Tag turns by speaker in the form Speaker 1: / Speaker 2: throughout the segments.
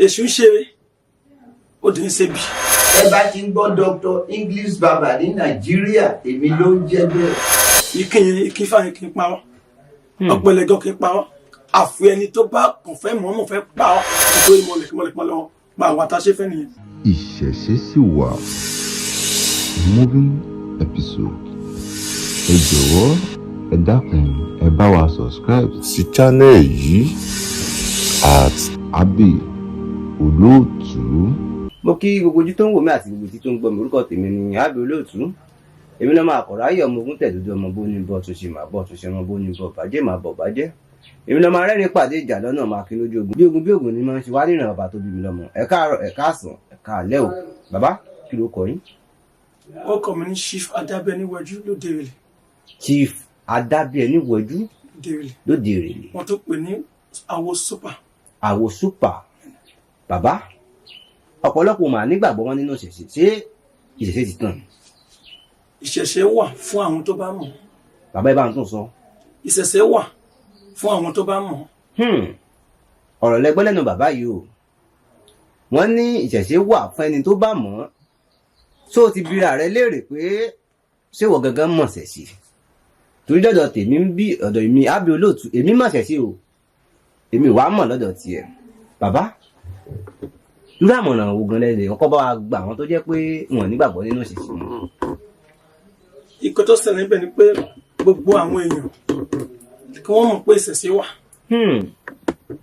Speaker 1: èṣù ń ṣeré ó dín ṣe bí.
Speaker 2: ẹ bá ti ń gbọ́ Dr. English Baba ní Nàìjíríà èmi ló ń jẹ́ bẹ́ẹ̀.
Speaker 1: ìkín fáyín kì í pa ọ́ ọ̀pẹ̀lẹ̀gàn kì í pa ọ́ àfi ẹni tó bá kàn fẹ́ mọ̀ọ́mọ̀ fẹ́ pa ọ́ nítorí mọ̀lẹ́kìmọ̀lẹ́kìmọ̀ lọ́wọ́ pa àwọn àtàṣe fẹ́ nìyẹn.
Speaker 3: Ìṣẹ̀ṣe sì wà moving episode. Ẹ jọ̀wọ́ ẹ dákun ẹ bá wa subscribe sí channel yìí @Abbey Olóòtú.
Speaker 4: Mo kí gbogbo ojú tó ń wò mí àti gbogbo ojú tó ń gbọ́ mi, orúkọ tèmi ni Abbey Olóòtú. Èmi náà máa kọ̀rọ̀ ayé ọmọ ogun tẹ̀dúdú ọmọ bó ní bọ́ tún ṣe máa bọ́ tún ṣe ọmọ bó ní bọ́ bàjẹ́ máa bọ̀ bàjẹ́. Èmi náà máa rẹ́rìn pàdé ìjà lọ́nà máa kí lójú ogun bí ogun ni máa ń ṣe wá nínú ọba tó bí mi lọ́mọ. Ẹ káàárọ̀ ẹ káàsán ẹ káalẹ́ o. Bàbá kí ló kọ yín?
Speaker 1: ó kọ mi ní Chief Adábẹ́níwájú lóde Èrèlè.
Speaker 4: Chief Adábẹ́níwájú lóde Èrèlè.
Speaker 1: wọ́n tó pè ní àwo super.
Speaker 4: Àwo super. Bàbá ọ̀pọ̀lọpọ̀ mà nígbàgbọ́ wọn nínú ìṣẹ̀ṣe, ṣé ìṣẹ̀ṣe ti tàn?
Speaker 1: ìṣẹ̀ṣe wà fún àwọn tó bá mọ̀.
Speaker 4: Bàbá ẹ bá ń tún sọ.
Speaker 1: ìṣẹ̀ṣe wà fún àwọn tó bá mọ̀.
Speaker 4: Ọ̀rọ̀ lẹ́gbẹ́ lẹ́nu bàbá yìí o. Wọ́n ní ìṣẹ̀ṣe wà fún ẹni tó bá mọ̀. Ṣó o ti bira rẹ léèrè pé ṣé wọ́n gangan mọ̀ ṣẹ̀ṣe? Torí lọ́dọ̀ tèmi ń bí ọ̀dọ̀ èmi Abbey Olóòtú èmi mọ̀ ṣẹ̀ṣe o. Èmi wàá mọ̀ lọ́dọ̀ tiẹ̀. Bàbá irú àmọ̀ràn wo gan lẹ́lẹ̀ ọkọ̀ bá wa gba àwọn tó jẹ́ pé wọn nígbàgbọ́ nínú ìṣẹ̀ṣe mọ́?
Speaker 1: Ìkọ́ tó ṣẹlẹ̀ níbẹ̀ ni pé gbogbo àwọn èèyàn kí wọ́n mọ̀ pé ìṣẹ̀ṣe wà.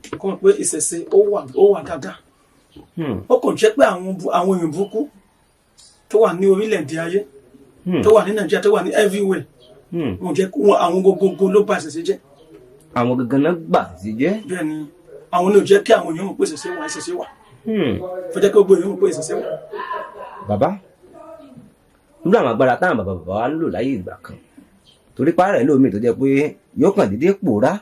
Speaker 1: Kí wọ́n mọ̀ pé ìṣẹ̀ṣe ó wà dáadáa. Ó kàn jẹ́ pé àwọn èèyàn burúkú tó wà ní orílẹ̀-èdè ayé tó wà ní Nàìjíríà tó wà ní everywhere wọ́n jẹ́ àwọn gbogbo ló bà ìṣẹ̀ṣe jẹ́.
Speaker 4: Àwọn gangan náà gbà ìṣẹ̀ṣe jẹ́.
Speaker 1: Bẹ́ẹ̀ ni àwọn ní ò jẹ́ kí àwọn èèyàn mọ̀ pé ìṣẹ̀ṣe wà. Fẹ́jẹ́ kí gbogbo èèyàn mọ̀ pé ìṣẹ̀ṣe wà.
Speaker 4: Bàbá irú àwọn agbára táwọn bàbá wa lò láyé ìgbà kan, torí pààrẹ̀ lómi tó jẹ́ pé yóò kàn dédé pòórá,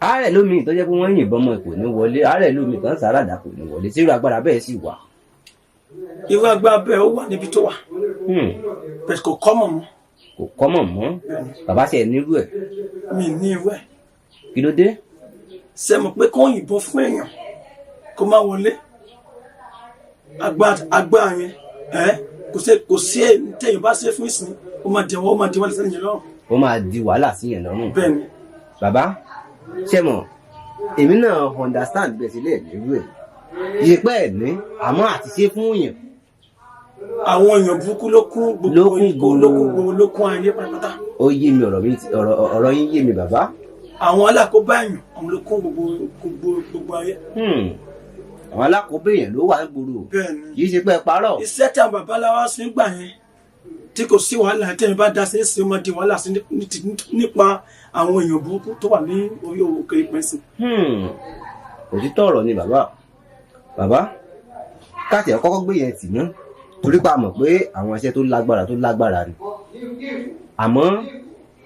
Speaker 4: àárẹ̀ lómi tó jẹ́ pé wọ́n yìnbọn mọ́ kò ní wọlé, àárẹ̀ lómi kan sàràdà kò ní wọlé, tí irú agbára bẹ́ẹ̀ sì wà.
Speaker 1: Irú agbára bẹ́ẹ̀ ó wà níbi tó wà bẹ́ẹ̀ kò kọ́mọ̀ mọ́.
Speaker 4: Kò kọ́mọ̀ mọ́. Bàbá ṣe nírú ẹ̀.
Speaker 1: Mi ní irú ẹ̀.
Speaker 4: Kí ló dé?
Speaker 1: Ṣé mo pé kó yìnbọn fún èèyàn kó má wọlé agbára yẹn kò sí tẹ̀yìn bá ṣe fún ìsìn ó máa di wàhálà sí yẹn lọ́rùn.
Speaker 4: Ó máa di wàhálà sí yẹn lọ́rùn.
Speaker 1: Bẹ́ẹ̀ ni.
Speaker 4: Bàbá ṣé mọ̀ èmi náà understand bẹ́ẹ̀ sílẹ̀ nírú ẹ̀ yìí pẹ́ ẹ̀ ní àmọ́ àti ṣe fún yẹn.
Speaker 1: Àwọn èèyàn burúkú ló kún gbogbo ló kún ayé pátápátá.
Speaker 4: Ó yé mi ọ̀rọ̀ yín yé mi bàbá.
Speaker 1: Àwọn alákòóbá èèyàn àwọn ló kún gbogbo ayé.
Speaker 4: Àwọn alákòóbá èèyàn ló wà ń gbòòrò.
Speaker 1: Bẹ́ẹ̀ni.
Speaker 4: Kì í ṣe pé ẹ parọ́.
Speaker 1: Iṣẹ́ tí àwọn babaláwa sí gbà yẹn tí kò sí wàhálà tẹ́yìn bá dá sí ẹ̀sìn ọmọdé wàhálà sí nípa àwọn èèyàn burúkú tó wà ní orí òkè ìpẹ́sìn.
Speaker 4: Òtítọ́ ọ̀rọ̀ ni bàbá. Bàbá káàtì ẹ̀ kọ́kọ́ gbé yẹn tì ná torí pa mọ̀ pé àwọn iṣẹ́ tó lágbára ni. Àmọ́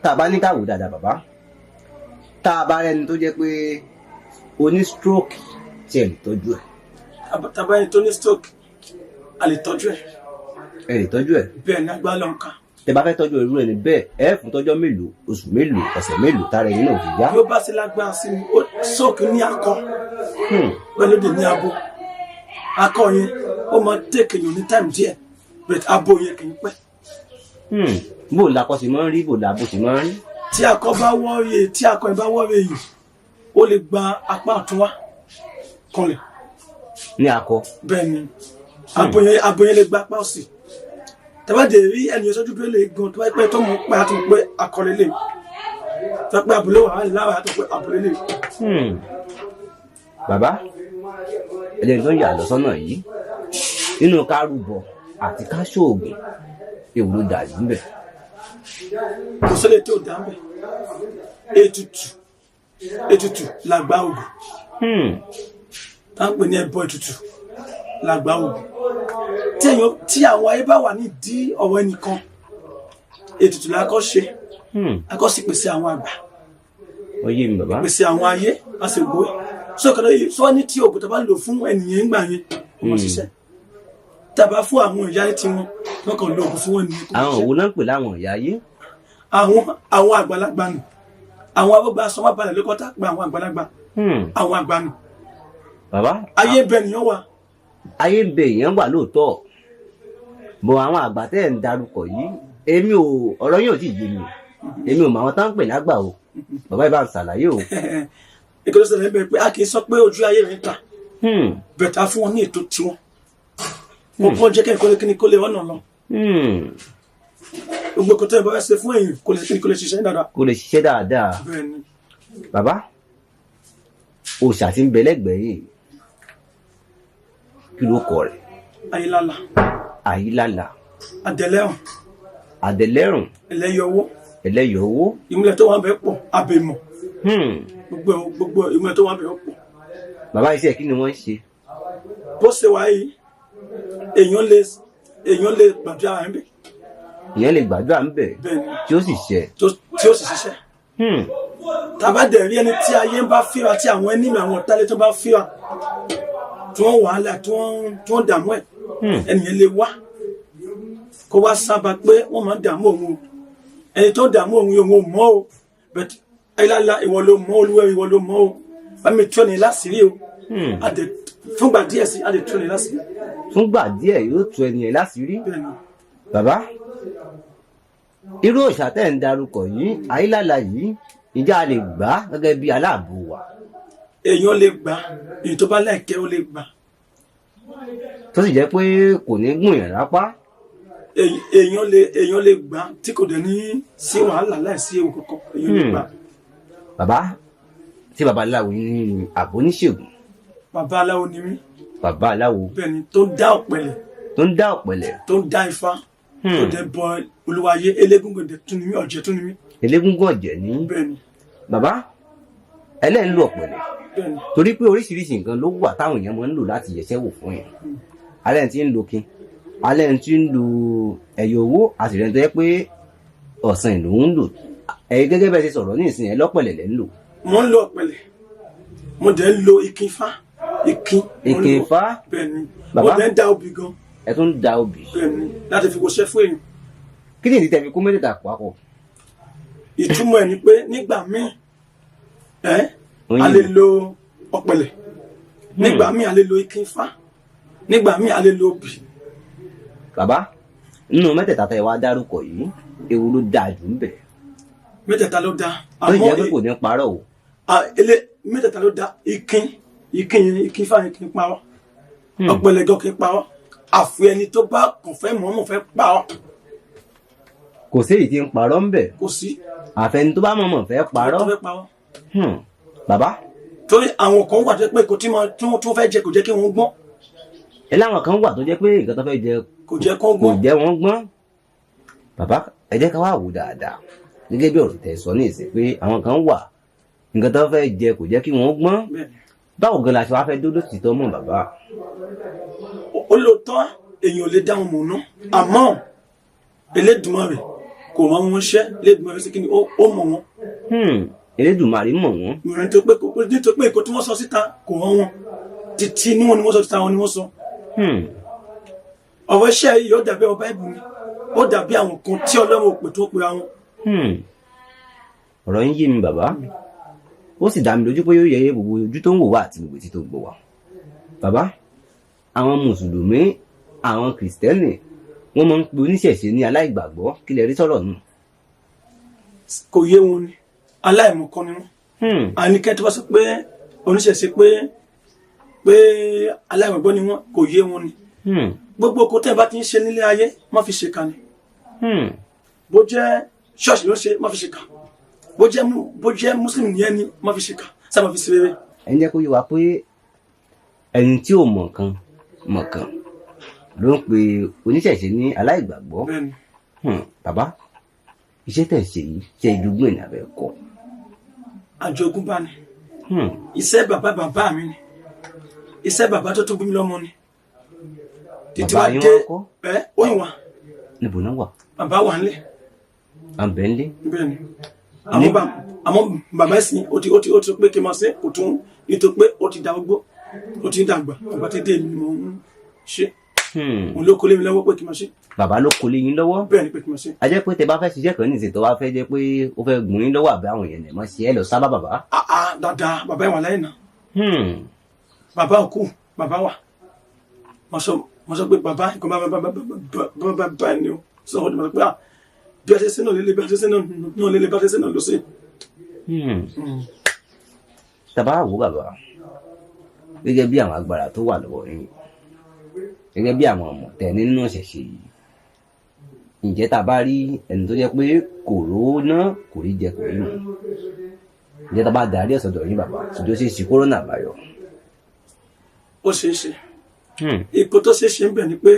Speaker 4: tá a bá ní káwò dáadáa bàbá, tá a bá rẹni tó jẹ́ pé oní stroke tí ẹ lè tọ́jú ẹ̀.
Speaker 1: Tàbá ẹni tó ní stroke a lè tọ́jú ẹ̀.
Speaker 4: Ẹ lè tọ́jú ẹ̀.
Speaker 1: Bẹ́ẹ̀ ni agbára ló ń ká.
Speaker 4: Tẹ bá fẹ́ tọ́jú irú ẹni bẹ́ẹ̀ ẹ fún tọ́jọ́ mélòó, oṣù mélòó, ọ̀sẹ̀ mélòó tára ẹ̀yin náà fi yá.
Speaker 1: Yóò bá sí lágbára sí mi stroke ní akọ pẹ̀lú ní abo. Akọ yẹn ó máa tẹ̀kẹ̀ yàn ní time díẹ̀ but abo yẹn kì í pẹ́.
Speaker 4: Bó lakọ sì máa ń rí, bó labo sì máa ń rí.
Speaker 1: Tí akọ yẹn bá wọ́ọ̀rẹ́ yìí ó lè gba apá ọ̀tún wá kanlẹ̀.
Speaker 4: Ní akọ.
Speaker 1: Bẹ́ẹ̀ ni abo yẹn lè gba apá òsì. Tẹ́bàdé rí ẹnìyàn sójú bí ó lè gan tó wáyé pé tó mọ̀ pé a tún pé akọlẹ̀ lè tó pé abúlé wà láwà á tó pé abúlé lè.
Speaker 4: Bàbá ẹlẹ́ni tó ń yà lọ́sọ́nà yìí nínú kárùbọ̀ àti káṣóògùn èwo ló dà jù ńbẹ̀?
Speaker 1: Kò sílẹ̀ tí ò dá ńbẹ̀. Ètùtù làgbà ògùn. Tá ń pè ní ẹbọ ètùtù làgbà ògùn. Tí àwọn ayé bá wà ní ìdí ọ̀rọ̀ ẹnìkan ètùtù la kọ́ ṣe akọ́ sì pèsè àwọn àgbà.
Speaker 4: Ó yé mi bàbá.
Speaker 1: Pèsè àwọn ayé a sì gbó sọ́kàdọ̀ yìí sọ́ ní tí ògùn tó bá lò fún ènìyàn ń gbà yẹn ọmọ ṣiṣẹ́ tàbá fún àwọn ìyá tí wọ́n kàn lo ògùn fún wọn nìyẹn.
Speaker 4: Àwọn òwò náà ń pè láwọn ìyá ayé.
Speaker 1: Àwọn àgbàlagbà nù àwọn arúgbó asọmọ balẹ̀ lókọ́tà gba àwọn àgbàlagbà àwọn àgbà nù
Speaker 4: bàbá
Speaker 1: ayé bẹ nìyẹn wà.
Speaker 4: ayé ń bẹ èèyàn wà lóòótọ́ bọ àwọn àgbà tẹ́ ẹ̀ ń darúkọ yìí èmi ò ọ̀rọ̀ yóò tí ì yé mi èmi ò mọ àwọn tá ń pè lágbà o bàbá ìbá ń ṣàlàyé o.
Speaker 1: ìkọlù ṣẹlẹ̀ bẹ́ẹ̀ pé a kì í sọ pé ojú ayé rẹ̀ ta bẹ̀tà fún wọn ní ètò tiwọn wọn kàn jẹ́ kẹ́kọ̀ọ́ kí ni kó lè ọ̀nà lọ. gbogbo kò tẹ́ ẹ bá fẹ́ ṣe fún èèyàn kó lè ṣiṣẹ́ dáadáa.
Speaker 4: kó lè ṣiṣẹ́ dáadáa.
Speaker 1: bẹ́ẹ̀ni.
Speaker 4: bàbá òòṣà tí ń bẹ lẹ́gbẹ̀ẹ́ yìí kí ló kọ rẹ̀.
Speaker 1: Ayílálà.
Speaker 4: Ayílálà.
Speaker 1: Adẹ̀lẹ́rùn.
Speaker 4: Adẹ̀lẹ́rùn.
Speaker 1: Ẹlẹ́yọwó.
Speaker 4: Ẹlẹ́yọwó.
Speaker 1: Ìmúlẹ̀ tó wà bẹ́ẹ̀ pọ̀ abèmọ̀. Gbogbo ìmúlẹ̀ tó wà bẹ́ẹ̀ pọ̀.
Speaker 4: Bàbá iṣẹ́ kí ni wọ́n ń ṣe?
Speaker 1: Bó ṣe wà yìí èèyàn lè gbàdúrà ń bẹ̀.
Speaker 4: Èèyàn lè gbàdúrà ń bẹ̀ tí ó sì ṣe.
Speaker 1: Tí ó sì ṣiṣẹ́. Tàbá dẹ̀ rí ẹni tí ayé ń bá fíra tí àwọn ẹni mi àwọn ọ̀tálẹ̀ tó bá fíra tí wọ́n wàhálà tí wọ́n dààmú ẹ̀ ẹnìyẹn lè wá kó wá sábà pé wọ́n máa dààmú òun o ẹni tó dààmú òun yóò wọ́n mọ́ o but Ayílálà ìwọ ló mọ́ olúwẹ̀ ìwọ ló mọ́ o bá mi tí ò ní láṣìírí o fúngbà díẹ̀ sí a lè tí ò ní láṣìírí.
Speaker 4: fúngbà díẹ̀ yóò tú ẹni ẹ̀ láṣìírí. bàbá irú òòṣà tẹ́ ń darúkọ yìí Ayílálà yìí ìjà lè gbà gẹ́gẹ́ bí aláàbò wa.
Speaker 1: èèyàn lè gbà èyí tó bá láìkẹ́ ó lè gbà.
Speaker 4: tó sì jẹ́ pé kò ní gùn yàn lápá.
Speaker 1: èèyàn lè gbà tí kò dẹ̀ ní sí wàhálà láìsí ewu kankan èèyàn lè gbà.
Speaker 4: bàbá tí babaláwo ní àbóníṣègùn.
Speaker 1: babaláwo ni mí.
Speaker 4: babaláwo.
Speaker 1: bẹ́ẹ̀ni tó ń dá ọ̀pẹ̀lẹ̀.
Speaker 4: tó ń dá ọ̀pẹ̀lẹ̀.
Speaker 1: tó ń dá ifá. tó dẹ̀ bọ olúwayé elégúngún tún ni mí ọ̀jẹ̀ tún ni mí.
Speaker 4: elégúngún ọ̀jẹ̀ ní.
Speaker 1: bẹ́ẹ̀ni.
Speaker 4: bàbá ẹlẹ́ń lo ọ̀pẹ̀lẹ̀ torí pé oríṣiríṣi nǹkan ló wà táwọn èèyàn máa ń lò láti yẹsẹ́ wò fún yẹn alẹ́ tí ń lo kin alẹ́ tí ń lo ẹ̀yọ owó àtìrẹ́ tó yẹ pé ọ̀sán ìlú ń lò ẹ̀yin gẹ́gẹ́ bẹ́ẹ̀ ṣe sọ̀rọ̀ ní ìsìn ẹ̀ lọ́pẹ̀lẹ̀ lẹ́ ń lò.
Speaker 1: mo ń lo ọ̀pẹ̀lẹ̀ mo dẹ̀ ń lo ikin ifá ikin
Speaker 4: ifá
Speaker 1: bẹ́ẹ̀ni mo dẹ̀ ń da obì gan.
Speaker 4: ẹ tún ń da obì.
Speaker 1: bẹ́ẹ̀ni láti fi wọṣẹ́ fún èèyàn.
Speaker 4: kí ni ìdí tẹ́ fi kó mẹ́tẹ̀ẹ̀ta papọ̀.
Speaker 1: ìtumọ̀ ẹ̀ ni pé nígbà míì a lè lo ọ̀pẹ̀lẹ̀ nígbà míì a lè lo ikin ifá nígbà míì a lè lo obì.
Speaker 4: bàbá nínú mẹ́tẹ̀ẹ̀ta tẹ́ wá dárúkọ yìí èwo ló dáa jù ń bẹ̀.
Speaker 1: mẹ́tẹ̀ẹ̀ta ló dáa.
Speaker 4: ó sì jẹ́ pé kò ní parọ́ o.
Speaker 1: mẹ́tẹ̀ẹ̀ta ló dáa ikin ifá yẹn kì í parọ́ ọ̀pẹ̀lẹ̀ gan kì í parọ́ àfi ẹni tó bá kàn fẹ́ mọ̀ọ́mọ̀ fẹ́ parọ́.
Speaker 4: kò sí èyí tí ń parọ́ ń bẹ̀.
Speaker 1: kò sí.
Speaker 4: àfẹni tó bá mọ̀ọ́mọ̀ fẹ́ parọ́. bàbá.
Speaker 1: torí àwọn kan wà tó jẹ́ pé kò tí wọ́n fẹ́ jẹ kò jẹ́ kí wọ́n gbọ́n.
Speaker 4: ẹ láwọn kan wà tó jẹ́ pé nǹkan tó fẹ́ jẹ
Speaker 1: kò jẹ́ kó gbọ́n.
Speaker 4: kò jẹ́ wọ́n gbọ́n. bàbá ẹ jẹ́ ká wá wò dáadáa gẹ́gẹ́ bí ọ̀rọ̀ tẹ́ sọ ní ìsìn pé àwọn kan wà nǹkan tó fẹ́ jẹ kò jẹ́ kí wọ́n gbọ́n. báwo gan la ṣe wá fẹ́ dúró sí tó mọ̀ bàbá.
Speaker 1: olóòótọ́ èèyàn ò lè dá wọn mọ̀ ná àmọ́ Elédùmarè kò rán wọn ṣẹ́ Elédùmarè sí kí ni ó mọ̀ wọn.
Speaker 4: Elédùmarè mọ̀ wọ́n.
Speaker 1: nítorí pé èkó tí wọ́n sọ síta kò rán wọn títí ní wọn ni wọ́n sọ síta wọn ni wọ́n sọ. ọ̀rọ̀ iṣẹ́ yìí ó dàbí ọba ìbùn ni ó dàbí àwọn kan tí Ọlọ́run ò pè tó pe àwọn.
Speaker 4: ọ̀rọ̀ yín yé mi bàbá ó sì dá mi lójú pé yóò yẹ gbogbo ojú tó ń wò wá àti gbogbo etí tó ń gbọ́ wá. bàbá àwọn mùsùlùmí àwọn kìrìsìtẹ́nì wọ́n máa ń pe oníṣẹ̀ṣe ní aláìgbàgbọ́ kí lẹ rí sọ̀rọ̀ nù.
Speaker 1: kò yé wọn ni aláìmọ̀kan ni wọ́n. àníkẹ́ tó bá sọ pé oníṣẹ̀ṣe pé aláìgbàgbọ́ ni wọ́n kò yé wọn ni. gbogbo okòó tẹ́ ẹ bá ti ń ṣe nílé ayé má fi ṣèkà ni. bó jẹ́ ṣọ́ọ̀ṣì ló ṣe má fi ṣèkà bó jẹ́ mùsùlùmí yẹn ni má fi ṣèkà sábà fi ṣe rere.
Speaker 4: ẹ ń jẹ́ kó yé wa pé ẹni tí ò mọ̀kan ló ń pe oníṣẹ̀ṣe ní aláìgbàgbọ́. bàbá iṣẹ́ tẹ̀ ṣe yìí ṣe ìdúgbò ní abẹ́ ẹ̀kọ́.
Speaker 1: àjogúnbá ni iṣẹ́ bàbá mi ni iṣẹ́ bàbá tó tún bí mi lọ́mọ ni.
Speaker 4: bàbá yín wá kọ́.
Speaker 1: oyin wa.
Speaker 4: níbo náà wà.
Speaker 1: bàbá wà nílẹ̀.
Speaker 4: àbẹ̀ ńlẹ̀.
Speaker 1: bẹ́ẹ̀ ni àmọ́ bàbá ẹ̀sìn ó ti sọ pé kí n máa ṣe kò tún nítorí pé ó ti darúgbó ó ti dàgbà bàbá ti dé ni mo ń ṣe. òun ló kólé mi lọ́wọ́ pé kí n máa ṣe.
Speaker 4: bàbá ló kólé yín lọ́wọ́.
Speaker 1: bẹ́ẹ̀ ni pé kí n máa ṣe.
Speaker 4: a jẹ́ pé tẹ bá fẹ́ ṣiṣẹ́ kan ní ìsìn tó wá fẹ́ jẹ́ pé ó fẹ́ gùn yín lọ́wọ́ àbí àwọn èèyàn lè mọ̀ sí ẹ lọ sábà bàbá.
Speaker 1: dáadáa bàbá ìwà láyé náà. bàbá òkú bàbá wà wọ́n sọ pé bàbá nǹkan bá ní o sọ wọ́n ti mọ̀ pé bí a ṣe ṣe náà lélẹ̀ bí a ṣe ṣe náà lélẹ̀ bí a ṣe ṣe náà ló ṣe.
Speaker 4: tàbá wò bàbá gẹ́gẹ́ bí àwọn agbára tó wà lọ́wọ́ yín gẹ́gẹ́ bí àwọn ọmọ tẹ nínú ìṣẹ̀ṣe yìí ǹjẹ́ tá a bá rí ẹni tó jẹ́ pé kò rówó ná kò rí jẹ kò rí mu ǹjẹ́ tá a bá darí ọ̀sọ̀dọ̀ yín bàbá ìjọ ṣe ṣe kórónà àbáyọ.
Speaker 1: ó ṣeé ṣe ipò tó ṣeé ṣe ń bẹ̀ ni pé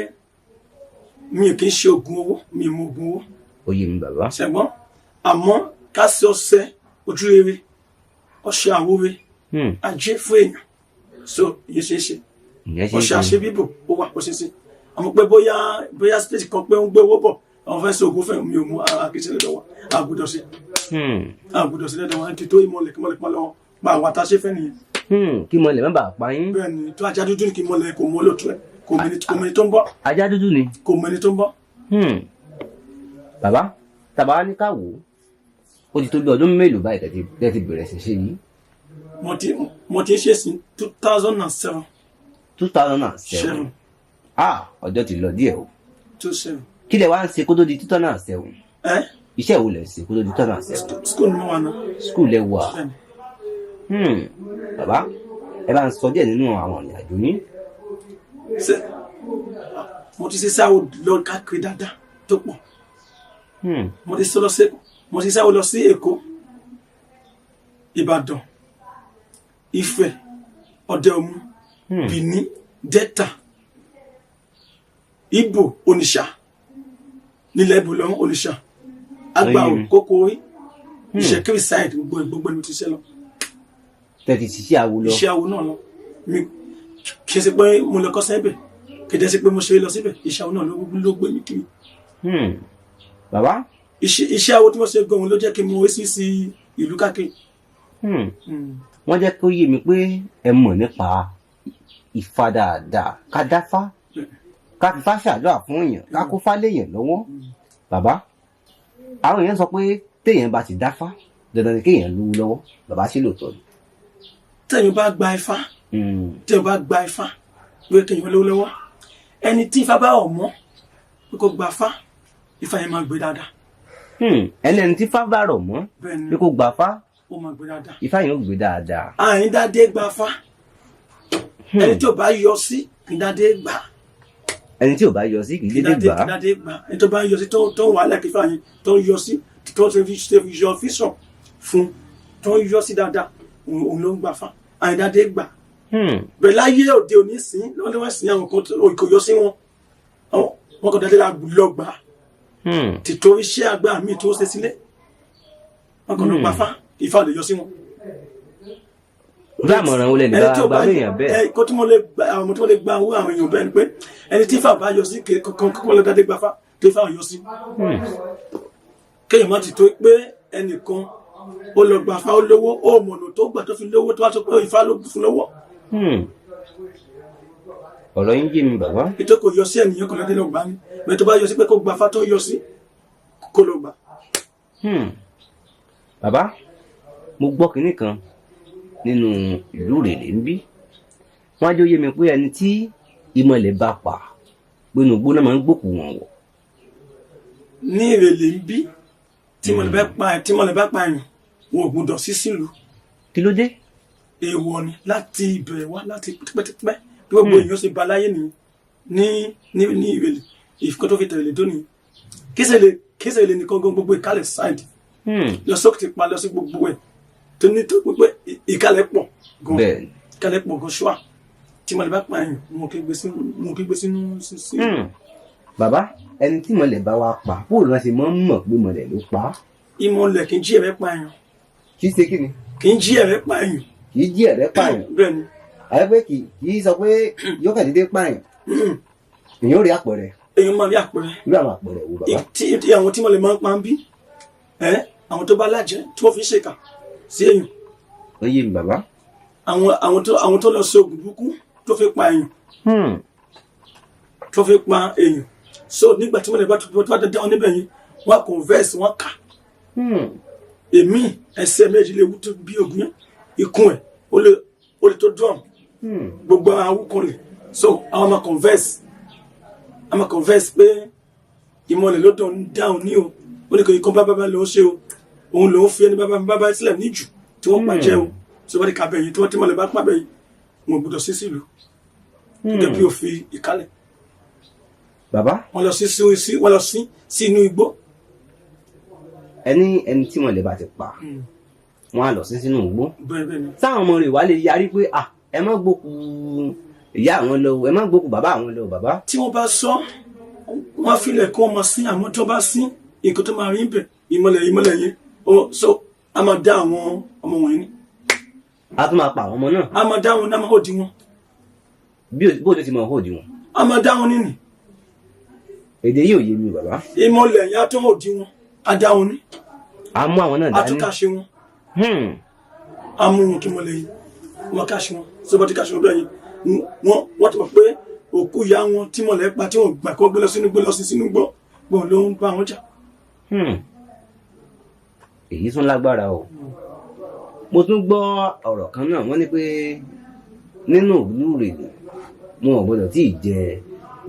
Speaker 1: mi ò kì í ṣe oògùn owó mi ò mọ oògùn owó.
Speaker 4: ó yé mi bàbá.
Speaker 1: ṣẹ̀gbọ́n àmọ́ ká ṣe ọṣẹ ojú rere ọṣẹ àwòrè ajé fún èèyàn so iye ṣeé ṣe ọṣẹ àṣebíbò ó wà ó ṣeé ṣe àmọ́ pé bóyá stage kan pé ń gbé owó bọ̀ àwọn fẹ́ sọ̀gùn fẹ́ mi ò mú àkíyèsí lọ́dọ̀ wa àgùdọ̀ sí lọ́dọ̀ wa ti tó ìmọ̀lẹ̀ kí mọ̀lẹ̀ pa lọ́wọ́ pa àwọn àtàṣe fẹ́ nìyẹn.
Speaker 4: kí mọ̀lẹ̀ má bàa pa yín.
Speaker 1: bẹ́ẹ̀ ni tó ajá dúdú ni kí mọ̀lẹ̀ kò mú olóòtú ẹ̀ kò mẹ́ni tó ń bọ̀.
Speaker 4: ajá dúdú ni.
Speaker 1: kò mẹ́ni tó ń bọ̀.
Speaker 4: bàbá tàbá ní ká wò ó ti tó bí ọdún mélòó báyìí tẹ́tí bẹ̀rẹ̀ sí ṣe yìí.
Speaker 1: mo ti ṣe sí 2007.
Speaker 4: 2007 ọjọ́ ti lọ díẹ̀ o.
Speaker 1: 2007.
Speaker 4: kí lẹ wá ń ṣe kó tó di 2007. iṣẹ́ wo lẹ ṣe kó tó di 2007.
Speaker 1: school ni mo wà náà.
Speaker 4: school lẹ wà. bàbá ẹ bá ń sọ díẹ̀ nínú àwọn ìrìn àjò yín.
Speaker 1: mo ti ṣe sáwọ lọ káàkiri dáadáa tó pọ̀. mo ti sáwọ lọ sí Èkó, Ìbàdàn, Ifẹ̀, Ọ̀dẹ-Òmu, Benin, Delta, Ìgbò, Onitsha, nílẹ̀ Ìbùlọ́n, Onitsha, Agbao, Kókórí, Ìṣẹ̀kírì side gbogbo ẹni tí ṣe lọ.
Speaker 4: tẹ̀tí ṣiṣẹ́ àwo lọ.
Speaker 1: iṣẹ́ àwo náà lọ mi kì í ṣe pé mo lọ kọ́ sẹ́bẹ̀ kì í ṣe pé mo ṣe lọ síbẹ̀ iṣẹ́ àwo náà ló gbé mi kiri.
Speaker 4: bàbá.
Speaker 1: iṣẹ́ àwo tí wọ́n ṣe gan-an ló jẹ́ kí n mọ sí ìlú káàkiri.
Speaker 4: wọ́n jẹ́ kó yé mi pé ẹ mọ̀ nípa Ifá dáadáa ká dáfá ká fífá ṣàdúrà fún èèyàn ká kó fá léèyàn lọ́wọ́. bàbá àwọn èèyàn sọ pé téèyàn bá ti dáfá dandan ni kéèyàn lówó lọ́wọ́ bàbá sí lóòótọ́ ni.
Speaker 1: téèyàn bá gba Ifá pé kéèyàn lówó lọ́wọ́ ẹni tí Ifá bá ọ̀ mọ́ pé kó gba Ifá Ifá yẹn máa gbé dáadáa.
Speaker 4: ẹni tí Ifá bá rọ̀ mọ́ pé kó gba Ifá
Speaker 1: ó máa gbé dáadáa.
Speaker 4: Ifá yẹn ó gbé dáadáa.
Speaker 1: àyíndádé gba Ifá ẹni tí ò bá yọ sí ìdádé gbà.
Speaker 4: ẹni tí ò bá yọ sí kì í dédé gbà.
Speaker 1: ìdádé gbà ẹni tó bá yọ sí tó wà lẹ́kìí Ifá yẹn tó yọ sí tó ṣe yọ fíṣọ̀ fún tó yọ sí dáadáa òun ló ń gbà Ifá àyíndádé gbà. bẹ́ẹ̀ láyé òde òní sí lọ́dún wá sí àwọn kan kò yọ sí wọn kò dáadé lọ gbà tìtò iṣẹ́ àgbà mi tó ṣe sílẹ̀ wọn kò lọ gbà Ifá Ifá lè yọ sí wọn.
Speaker 4: bí àmọ̀ràn olè lè gba èèyàn bẹ́ẹ̀.
Speaker 1: kó tí mo lè gba owó àwọn èèyàn bẹ́ẹ̀ ni pé ẹni tí Ifá bá yọ sí kọ́kọ́ lọ dáadé gbà Ifá tó Ifá yọ sí. kéèyàn má ti tó pé ẹnìkan ó lọ gbà Ifá ó lówó ó mọ̀nà tó gbà tó fi lówó tó wá sọ pé Ifá ló fún lówó.
Speaker 4: ọ̀rọ̀ yín yé mi bàbá.
Speaker 1: ètò kò yọ sí ènìyàn kan lọ́dẹ lọ gbà ní bẹ́ẹ̀ tó bá yọ sí pé kó gba Ifá tó yọ sí kó lọ gbà.
Speaker 4: bàbá mo gbọ́ kinní kan nínú ìlú Ìrèlè ń bí wọ́n á jẹ́ ó yé mi pé ẹni tí ìmọ̀lẹ̀ bá pa gbénu gbóná máa ń gbòkú wọn wọ̀.
Speaker 1: ní Ìrèlè ń bí tí mọ̀lẹ̀ bá pa èèyàn wọn ò gbọdọ̀ sí sílùú.
Speaker 4: kí ló dé.
Speaker 1: èèwọ̀ ni láti ìbẹ̀rẹ̀ wá láti pẹ́pẹ́pẹ́ bí gbogbo èèyàn ṣe ba láyé nìyí ní Ìrèlè ìfikọ́ tó fi tẹ̀lé tó nìyí kéṣe lè nìkan gan gbogbo ìkálẹ̀ ṣáìdì lọ sókè ti pa lọ sí gbogbo ẹ̀ tó ní tó gbogbo ìkálẹ̀ pọ̀ gan ṣọ́à tí mọ̀lẹ̀ bá pa èèyàn wọn kì í gbé sínú sí.
Speaker 4: bàbá ẹni tí mọ̀lẹ̀ bá wá pa bóòlù wọn ṣe máa ń mọ̀ pé mọ̀lẹ̀ ló pa.
Speaker 1: ìmọ̀lẹ̀ kì í jí ẹ̀rẹ́ pa èèyàn.
Speaker 4: kì í ṣe kí ni.
Speaker 1: kì í jí ẹ̀rẹ́ pa èèyàn.
Speaker 4: kì í jí ẹ̀rẹ́ pa èèyàn.
Speaker 1: bẹ́ẹ̀ ni.
Speaker 4: àyẹ̀pẹ́ kì í sọ pé yóò kàn déédéé pa èèyàn. èèyàn ò rí àpẹẹrẹ.
Speaker 1: èèyàn máa rí àpẹẹrẹ.
Speaker 4: irú àwọn àpẹẹrẹ wo bàbá.
Speaker 1: àwọn tí mọ̀lẹ̀ máa ń pa ń bí àwọn tó bá lájẹ́ tí wọ́n fi ń ṣèkà sí èèyàn.
Speaker 4: ó yé mi bàbá.
Speaker 1: àwọn tó lọ sí oògùn burúkú tó fi pa èèyàn. tó fi pa èèyàn. so nígbà tí mọ̀lẹ̀ bá tó bá dandan wọn níbẹ̀ yẹn wọ́n converse wọ́n kà. èmi ẹsẹ̀ méjì lè wú tó bí ogun yẹn ikùn ẹ̀ ó lè tó drum gbogbo àwọn awúkọ̀rẹ̀ so àwọn máa converse pé ìmọ̀lẹ̀ ló dáhùn ní o ó ní kò ikọ́ bábá ló ń ṣe o òun ló ń fi ẹni bábá sílẹ̀ níjù tí wọ́n pàjẹ́ o tí wọ́n ti kàbẹ̀ yìí tí wọ́n ti mọ̀lẹ̀ bá pàbẹ̀ yìí wọn gbọ́dọ̀ sí sílùú gẹ́gẹ́ bí òfin ìkálẹ̀.
Speaker 4: bàbá
Speaker 1: wọ́n lọ sí inú igbó.
Speaker 4: ẹni tí mọ̀lẹ̀ bá ti pa wọ́n á lọ sí sínú igbó.
Speaker 1: bẹ́ẹ̀ni.
Speaker 4: sáwọn ọmọ rẹ̀ wá lè yarí pé ẹ má gbókù ìyá àwọn lọ ẹ má gbókù bàbá àwọn lọ bàbá.
Speaker 1: tí wọ́n bá sọ wọ́n filẹ̀ kó ọmọ sí àwọn tó bá sí nǹkan tó máa rí bẹ̀ ìmọ̀lẹ̀ yẹn so a máa dá àwọn ọmọ wọ̀nyí.
Speaker 4: a tún máa pa àwọn ọmọ náà.
Speaker 1: a máa dá wọn náà máa hòdì wọn.
Speaker 4: bó o ti máa hòdì wọn.
Speaker 1: a máa dá wọn nínú.
Speaker 4: èdè yìí ò yé mi bàbá.
Speaker 1: ìmọ̀lẹ̀ yẹn á tún hòdì wọn a dá wọn ní.
Speaker 4: a mú àwọn náà dání.
Speaker 1: a tún ká ṣe wọn. a mú wọn kí mọ̀lẹ̀ yìí wọn ká ṣe wọn sọ bá ti ká ṣe wọn bẹ́ẹ̀ yẹn wọ́n ti mọ̀ pé òkú ìyá wọn tí mọ̀lẹ́ pa tí wọ́n gbà kó gbé lọ sínú gbọ́ gbọ́n ló ń bá wọn jà.
Speaker 4: èyí tún lágbára o mo tún gbọ́ ọ̀rọ̀ kan náà wọ́n ní pé nínú ìlú rèé wọn ò gbọdọ̀ tí ì jẹ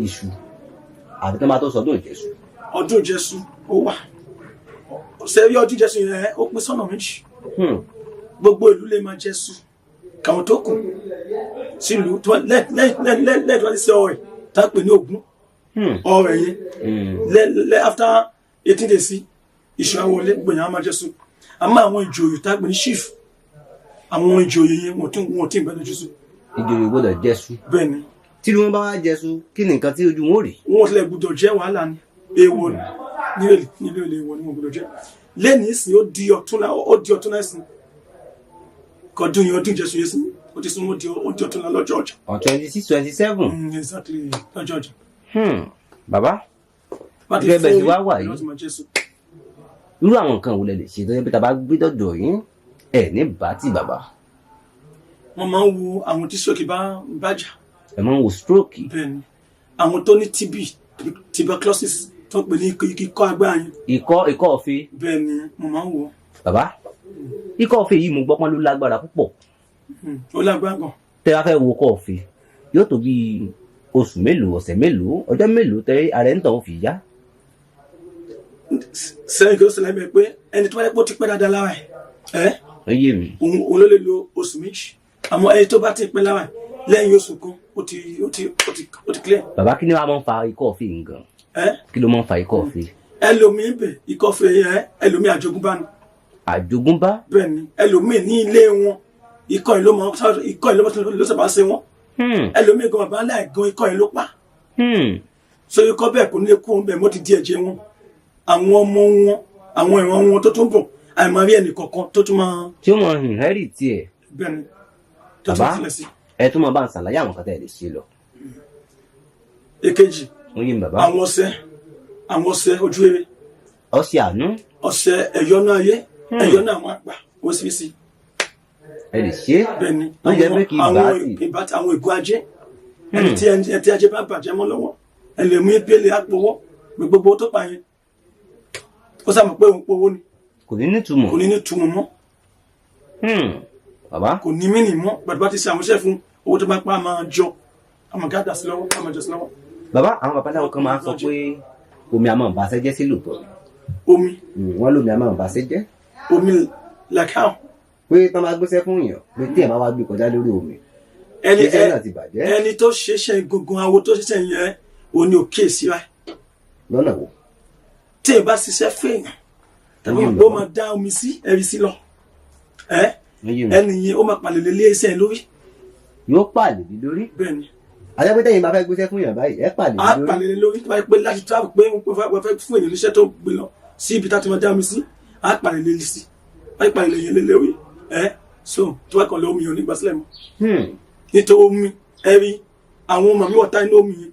Speaker 4: iṣu àbí tó máa tó sọdún ìjẹsù.
Speaker 1: ọdún ìjẹsù ó wà sẹ́rí ọdún ìjẹsù yẹn ó pín sọ́nà méjì gbogbo ìlú lè máa jẹsù kàwọn tó kù sílùú lẹ́ẹ̀dì wá sí ọ̀rẹ́ tá a pè ní Ògún ọ̀rẹ́ yẹn after 18 days iṣu àwọlé gbòyàn á máa jẹ́sù àmọ́ àwọn ìjòyè tá a pè ní chief àwọn ìjòyè yẹn wọ́n tí ń gbẹ́dọ̀ jésù.
Speaker 4: ìjòyè gbọ́dọ̀ jẹ́sù.
Speaker 1: bẹ́ẹ̀ni.
Speaker 4: tí wọ́n bá wá jẹ́sù kí ni nǹkan tí ojú wọn ò rí.
Speaker 1: wọn tilẹ̀ gbọ́dọ̀ jẹ́ wàhálà ni èèwọ̀ nílé ilé èèwọ̀ ni wọn gbọ́dọ̀ jẹ́ lẹ́ni ìsìn ó di ọ̀túnla ìsìn kọdún yẹn ọdún ìjẹsùn yẹn sìn ó ti sún ó di ọ̀túnla lọ́jọ́ ọjà.
Speaker 4: on 26-27.
Speaker 1: exactly lọ́jọ́ ọjà.
Speaker 4: bàbá gẹ́gẹ́ bẹ́ẹ̀ ti wá wà yìí irú àwọn nǹkan wo lẹ lè ṣe tó yẹ pé tá a bá gbé dọ̀dọ̀ yín ẹ̀ ní bàtì bàbá.
Speaker 1: wọ́n máa ń wo àwọn tí stroke bá bàjá.
Speaker 4: ẹ máa ń wo stroke.
Speaker 1: bẹ́ẹ̀ni àwọn tó ní TB tuberculosis tó ń pè ní ikọ́ agbára yẹn.
Speaker 4: ikọ́ ọ̀fẹ́.
Speaker 1: bẹ́ẹ̀ni mo máa ń wo.
Speaker 4: bàbá ikọ́ ọ̀fẹ́ yìí mo gbọ́ pọ́n ló lágbára púpọ̀.
Speaker 1: ó lágbára gan.
Speaker 4: tẹ́ bá fẹ́ wo ikọ́ ọ̀fẹ́ yóò tó bí oṣù mélòó ọ̀sẹ̀ mélòó ọjọ́ mélòó tẹ́ ààrẹ ń tàn ó fi yá.
Speaker 1: sẹ́yìn kí ó ṣẹlẹ̀ bẹ́ẹ̀ pé ẹni tó bá yẹ kó ti pẹ́ dáadáa lára ẹ̀
Speaker 4: ó yé mi.
Speaker 1: òun ló lè lo oṣù méjì àmọ́ ẹni tó bá ti pẹ́ lára ẹ̀ lẹ́yìn oṣù kan ó ti clear.
Speaker 4: bàbá kí ni wàá máa ń fa ikọ́ ọ̀fẹ́ yìí gan. kí ló máa ń fa ikọ́ ọ̀fẹ́.
Speaker 1: ẹlòmíín bẹ̀ ikọ́ ọ̀fẹ́ yẹn ẹlòmíín àjogúnbá ni.
Speaker 4: àjogúnbá.
Speaker 1: bẹ́ẹ̀ni ẹlòmíín ní ilé wọn ikọ́ yìí ló sábà ṣe wọn. ẹlòmíín gan bàbá aláì gan ikọ́ yìí ló pa. so ikọ́ bẹ́ẹ̀ kò ní lè kú wọn bẹ́ẹ̀ mọ́ ti di ẹ̀jẹ̀ wọn àwọn ọmọ wọn àwọn ìran wọn tó tún bọ̀ àìmọ̀rí ẹnì kọ̀ọ̀kan tó tún máa.
Speaker 4: tí ó mọ ìhẹ́rì tiẹ̀.
Speaker 1: bẹ́ẹ̀ni tó tún tilẹ̀ sí.
Speaker 4: ẹ tún máa bá ń ṣàlàyé àwọn kan tẹ́ ẹ lè ṣe lọ.
Speaker 1: èkejì
Speaker 4: ó yé mi bàbá.
Speaker 1: àwọn ọṣẹ ojú eré.
Speaker 4: ọṣẹ àánú.
Speaker 1: ọṣẹ ẹ̀yọ́nú ayé ẹ̀yọ́nú àwọn àgbà ó sì sí.
Speaker 4: ẹ lè ṣe.
Speaker 1: bẹ́ẹ̀ni
Speaker 4: wọ́n jẹ́ pé kì í bá ti.
Speaker 1: àwọn ìgò ajé ẹni tí ajé bá bàjẹ́ mọ́ lọ́wọ́ ẹ lè mú ebílẹ̀ àpòwọ́ gbogbo tó pa yẹn ó sàmọ̀ pé òun powó ni.
Speaker 4: kò ní nítumọ̀.
Speaker 1: kò ní nítumọ̀ mọ́.
Speaker 4: bàbá.
Speaker 1: kò ní mí nì mọ́ gbàdúrà ti ṣe àwọn iṣẹ́ fún owó tó bá pa máa jọ àmọ̀ gádà sí lọ́wọ́ àmọ̀ jọ sí lọ́wọ́.
Speaker 4: bàbá àwọn babaláwo kan máa ń sọ pé omi àmọ́ ìbáṣẹ́ jẹ́ sí lòótọ́.
Speaker 1: omi.
Speaker 4: wọ́n lómi àmọ́ ìbáṣẹ́ jẹ́.
Speaker 1: omi like how.
Speaker 4: pé tán bá gbéṣẹ́ fún èèyàn pé tí ẹ̀ máa wá gbé kọjá lórí omi.
Speaker 1: ẹni tó ṣeṣẹ́ gungun awo tó ṣeṣẹ́ yẹn òní òkè síra.
Speaker 4: lọ́nà wo.
Speaker 1: tí ẹ bá ṣiṣẹ́ fèèyàn tàbí ó máa dá omi sí ẹ̀rí sí lọ ẹni yẹn ó máa pàlè lé iṣẹ́ lórí.
Speaker 4: yóò pàlè lé lórí.
Speaker 1: bẹ́ẹ̀ni.
Speaker 4: àjẹpẹ́tẹ́ yìí máa fẹ́ gbéṣẹ́ fún yàn báyìí ẹ pàlè lé lórí.
Speaker 1: a pàlè lé lórí tó bá yẹ pé láti tó àpò pé wọ́n fẹ́ fún èèyàn níṣẹ́ tó gbé lọ sí ibi tá a ti máa dá omi sí a pàlè lé sí wọ́n pàlè lé yẹn lé lórí so tó bá kàn lé omi yẹn nígbà sílẹ̀ mọ́. nítorí omi ẹ̀rí àwọn màmí wọ̀tá inú omi yẹn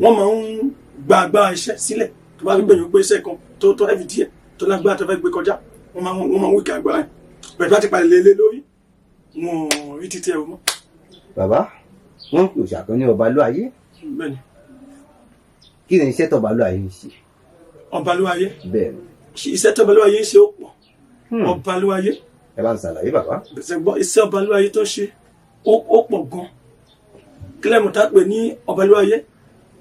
Speaker 1: wọ́n máa ń gba agbára iṣẹ́ sílẹ̀ tó bá gbẹ̀yìn pé iṣẹ́ kan tó ẹ̀fì díẹ̀ tó lágbára tó fẹ́ gbé kọjá wọ́n máa ń wíkà agbára ẹ̀ bẹ̀rẹ̀ láti palẹ̀ lé lórí wọn rí títí ẹ̀rọ mọ́.
Speaker 4: bàbá wọn kò ṣàkàn ní Ọbalúayé.
Speaker 1: bẹ́ẹ̀ni.
Speaker 4: kí ni iṣẹ́ tó Ọbalúayé ń ṣe.
Speaker 1: Ọbalúayé.
Speaker 4: bẹ́ẹ̀ni.
Speaker 1: iṣẹ́ tó Ọbalúayé ń ṣe ó pọ̀. Ọbalúayé.
Speaker 4: ẹ bá ń ṣàlàyé bàbá.
Speaker 1: iṣẹ́ Ọbalúayé tó ṣe ó pọ̀ gan kílẹ̀ mọ̀tá pè ní ọbalúwayé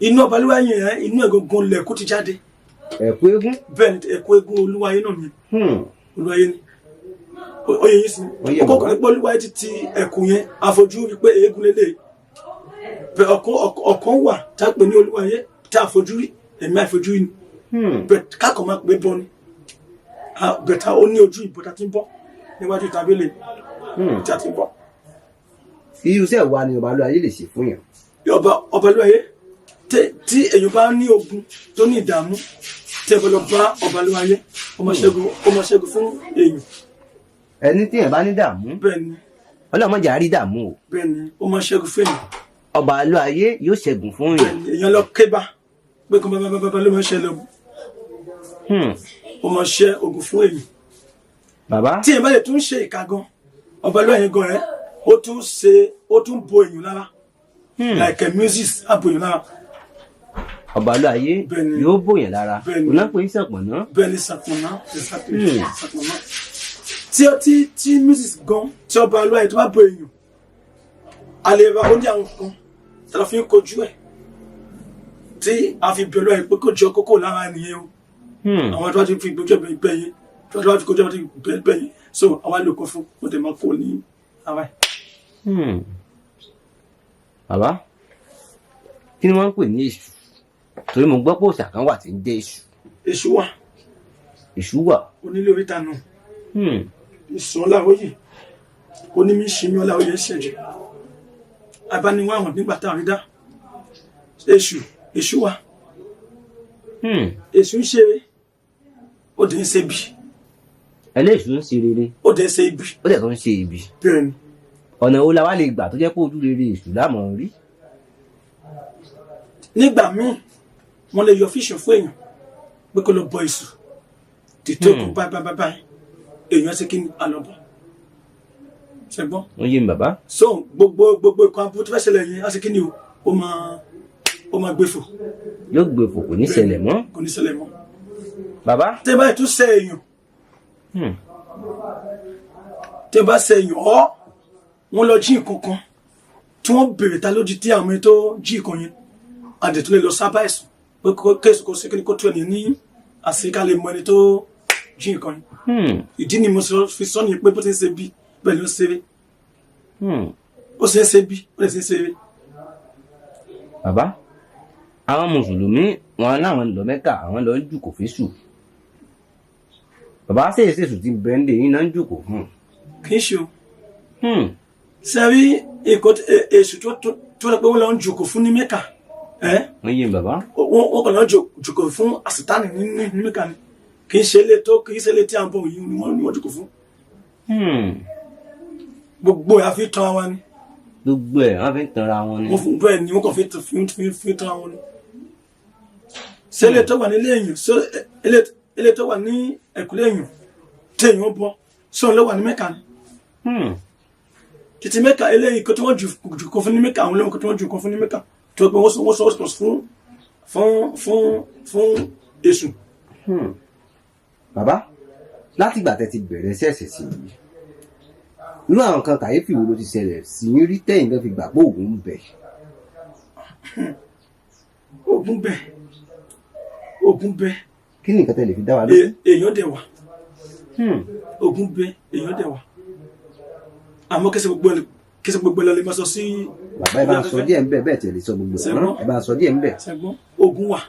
Speaker 1: inú ọbalúwayé yẹn inú ẹ̀gọ́gán lẹ̀kú ti jáde.
Speaker 4: ẹ̀kú eégún.
Speaker 1: bẹ́ẹ̀ ni ẹ̀kú eégún olúwayé náà ni olúwayé ni oyè yìí sí ọkọ̀ nípa olúwayé ti ti ẹ̀kú yẹn àfojú wípé eégún lélẹ̀ bẹ́ẹ̀ ọ̀kan wà tá a pè ní olúwayé tá a fojú rí ẹ̀mí àfojú yìí ni bẹ́ẹ̀ káàkó máa pè bọ́ ni bẹ́ẹ̀ tá ó ní ojú ìbò tá a ti ń bọ́ níwájú tábìlì tí a ti ń bọ́.
Speaker 4: irú iṣẹ́ wa ni ọbalúwayé lè ṣe fún yàn.
Speaker 1: ọbalúwayé tí èèyàn bá ní ogun tó ní ìdààmú tí ẹ bọ́ lọ bá ọbalúwayé ó máa ṣẹ́gun fún èèyàn.
Speaker 4: ẹni tí èèyàn bá ní dààmú.
Speaker 1: bẹ́ẹ̀ni.
Speaker 4: ọlọ́mọdé àrí dààmú o.
Speaker 1: bẹ́ẹ̀ni ó máa ṣẹ́gun fún èèyàn.
Speaker 4: ọbalúwayé yóò ṣẹ́gun fún yàn.
Speaker 1: bẹ́ẹ̀ni èèyàn lọ kébà pé kó bá ló máa ṣẹlẹ̀ o. ó máa ṣẹ́ ogun fún èèyàn.
Speaker 4: bàbá.
Speaker 1: tí èèyàn bá lè tún ṣe ìka gan ọbalúwayé gan rẹ ó tún bo èèyàn lára. like music abo èèyàn lára.
Speaker 4: ọbalúwayé yóò bòyàn lára kò náà pé sàpọ̀nà.
Speaker 1: bẹ́ẹ̀ni sàpọ̀nà sàpọ̀nà tí music gan tí ọbalúwayé tó bá bo èèyàn àlèbá ó ní àwọn kan tí a fi ń kojú ẹ̀ tí a fi bẹ̀rù ẹ̀ pé kò jọ kókó lára nìyẹn o àwọn tó bá ti fi gbójú ẹ̀bẹ̀ bẹ̀yìn tó bá ti kojú ẹ̀bẹ̀ bẹ̀yìn so àwọn àlòkọ fún mo tẹ̀ máa kó ní ara ẹ̀.
Speaker 4: bàbá kí ni wọ́n ń pè ní èṣù torí mo gbọ́ pé òòṣà kan wà tí ń jẹ́ èṣù.
Speaker 1: èṣù wà.
Speaker 4: èṣù wà.
Speaker 1: onílé oríta náà ìsàn ọláwóyè onímísìmí ọláwóyè ṣẹ̀jẹ̀ abániwá àwọn nígbà tá a rí dá èṣù wà. èṣù ń ṣe ó dẹ̀ ń ṣe bí.
Speaker 4: ẹlẹ́ṣù ń ṣe rere.
Speaker 1: ó dẹ̀ ń ṣe ibi.
Speaker 4: ó dẹ̀ tó ń ṣe ibi.
Speaker 1: bẹ́ẹ̀ni.
Speaker 4: ọ̀nà wo la wá lè gbà tó jẹ́ pé ojú rere èṣù lámọ̀ rí.
Speaker 1: nígbà míì wọ́n lè yọ fíṣàn fún èèyàn pé kó lọ bọ èṣù títí kó báyìí èèyàn ṣe kí ni àlọ́bọ̀ ṣẹgbọ́n.
Speaker 4: ó yé mi bàbá.
Speaker 1: so gbogbo ìkan abúlé tó fẹ́ ṣẹlẹ̀ yẹn á ṣe kí ni o ó máa gbé fò.
Speaker 4: yóò gbé fò kò ní ṣẹlẹ̀ mọ́.
Speaker 1: kò ní ṣẹlẹ̀ mọ́.
Speaker 4: bàbá.
Speaker 1: tẹ́ báyìí tún ṣe èèyàn tẹ́ bá ṣe èèyàn wọ́n lọ jí nǹkan kan tí wọ́n béèrè ta ló di tí àwọn ẹni tó jí nǹkan yẹn àdètò lè lọ sábà ẹ̀sùn pé kéèsì kò sí kí ni kó tó ẹni ní àṣírí lè mọ ẹni tó jí nǹkan yẹn. ìdí ni mo fi sọ nìyẹn pé bó ti ń ṣe bí bẹ́ẹ̀ ló ń ṣeré ó ṣe ń ṣe bí ó lè ṣe ń ṣeré.
Speaker 4: bàbá àwọn mùsùlùmí wọn láwọn lọ Mẹ́kà àwọn lọ ń jùkò fésù bàbá ṣèṣèṣù ti bẹ́ńdẹ̀ yín náà ń jùkò fún.
Speaker 1: kì í ṣe o sẹ́rí èṣù tó lọ pé wọ́n lọ ń jùkò fún ní Mẹ́kà.
Speaker 4: wọ́n yé bàbá.
Speaker 1: wọ́n kàn lọ jùkò fún àsìtánì ní Mẹ́kà ni kì í ṣe ilé tí à ń bọ̀ yìí ni wọ́n jùkò fún. gbogbo ẹ̀ a fi tán wa ni.
Speaker 4: gbogbo ẹ̀ wọ́n fi tanra wọn ni.
Speaker 1: bẹ́ẹ̀ ni wọ́n kàn fi tán wọn ni. ṣé ilé tó wà nílé èèyàn ilé tó wà ní ẹ̀kúlé èèyàn tí èèyàn bọ́ sóun ló wà ní Mẹ́kà ni. títí Mẹ́kà eléyìí kó tí wọ́n jùkọ fún ní Mẹ́kà àwọn olóhùn kó tí wọ́n jùkọ fún ní Mẹ́kà tó pé wọ́n sọ fún èṣù.
Speaker 4: bàbá láti ìgbà tẹ́ ti bẹ̀rẹ̀ ṣẹ̀ṣẹ̀ sí i irú àwọn kan kàyéfì wo ló ti ṣẹlẹ̀ sí i rí tẹ́yìn lọ́ fi gbà pé òògùn ń bẹ.
Speaker 1: òògùn bẹ.
Speaker 4: kí ni nǹkan tẹ́ lè fi dá wa lójú.
Speaker 1: èèyàn dẹ̀ wà. òògùn bẹ èèyàn dẹ̀ wà. àmọ́ kẹsẹ̀ gbogbo ẹlẹ́lẹ́ máa sọ sí.
Speaker 4: bàbá ẹ bá sọ díẹ̀ ń bẹ̀ bẹ́ẹ̀ tẹ̀ lè sọ gbogbo ẹ bá sọ díẹ̀ ń bẹ̀.
Speaker 1: ṣẹ́gbọ́n òògùn wà.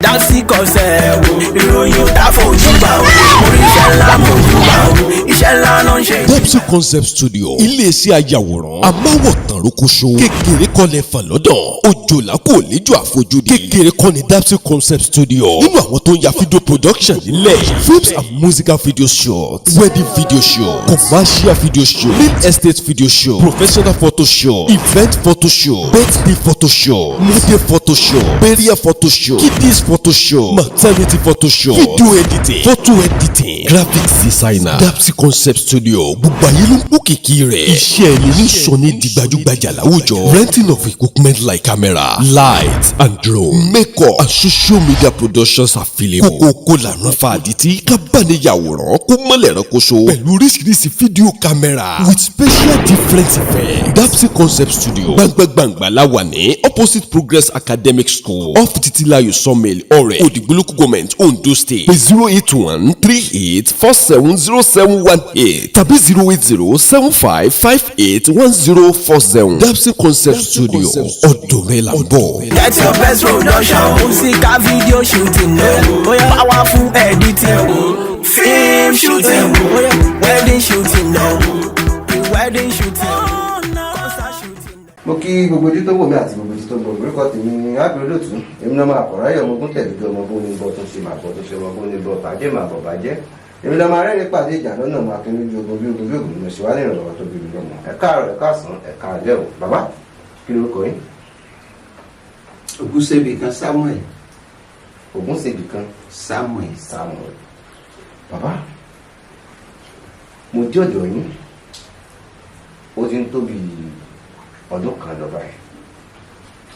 Speaker 5: Dapsy Concept ìròyìn ò dáfojú bá o oríṣẹ́ ńlá mojú bá o iṣẹ́ ńlá náà ń ṣe.
Speaker 6: Dapsy Concept Studio iléeṣẹ́ ayàwòrán amáwòtán rókòṣó kékeré kọ́lẹ̀ fà lọ́dọ̀ òjòlá kò léjò àfojúdi kékeré kọ́ni Dapsy Concept Studio nínú àwọn tó ń ya video production nílẹ̀ films and musical video shots wedding video show commercial video show real estate video show professional photo show event photo show birthday photo show model photo show burial photo show kiddies photo show maternity photo show video editing photo editing graphics designer Dapsy Concept Studio gbogbo ayé ló ń kó kìkì rẹ̀. iṣẹ́ ẹni ní sọ ní di gbajúgbajà láwùjọ. renting of equipment like camera, lights and drone, makeup and social media productions available. kókó lànà fàdítì kábàániyàwòrán kó mọ́lẹ̀ rẹ́kọ̀ṣọ́ pẹ̀lú oríṣiríṣi fídíò kámẹ́rà with special different effects. Dapsy Concept Studio gbàngbàngbà la wà ní opposite Progress Academic School off Titilayo Sawmill Ọ̀rẹ́ Òdìgbòlùkù Government Ondo State pé 08138470718 tàbí 08075581040. Dapsy Concept Studio ọ̀dọ̀ rẹ̀ là ń bọ̀.
Speaker 5: Get your best production, music and video shooting, powerful editing, film shooting, wedding shooting, wedding shooting, concert shooting.
Speaker 4: Mo kí gbogbo ojú tó wò mí àti gbogbo ojú tó gbọ́ orúkọ tèmi ní Abíọ́lótú èmi náà máa kọ̀ọ̀rọ̀ ayọ̀ ọmọgún tẹ̀lé bí ọmọgún ní bọ́ tó ṣe máa bọ́ tó ṣe ọmọgún ní bọ́ bàjẹ́ máa bọ̀ bàjẹ́ èmi náà máa rẹ́rìn pàdé ìjà lọ́nà máa kí lójú ogun bí ogun bí ogun mo ṣe wá ní ìrànlọ́wọ́ tó bí mi lọ́mọ ẹ káàárọ̀ ẹ káàsán ẹ káàlẹ́ o bàbá kí lórúkọ yín.
Speaker 2: Ògúnṣebì kan Samuel.
Speaker 4: Ògúnṣebì kan
Speaker 2: Samuel.
Speaker 4: Bàbá mo dé ọ̀dọ̀ yín ó ti ń tóbi ọdún kan lọ báyìí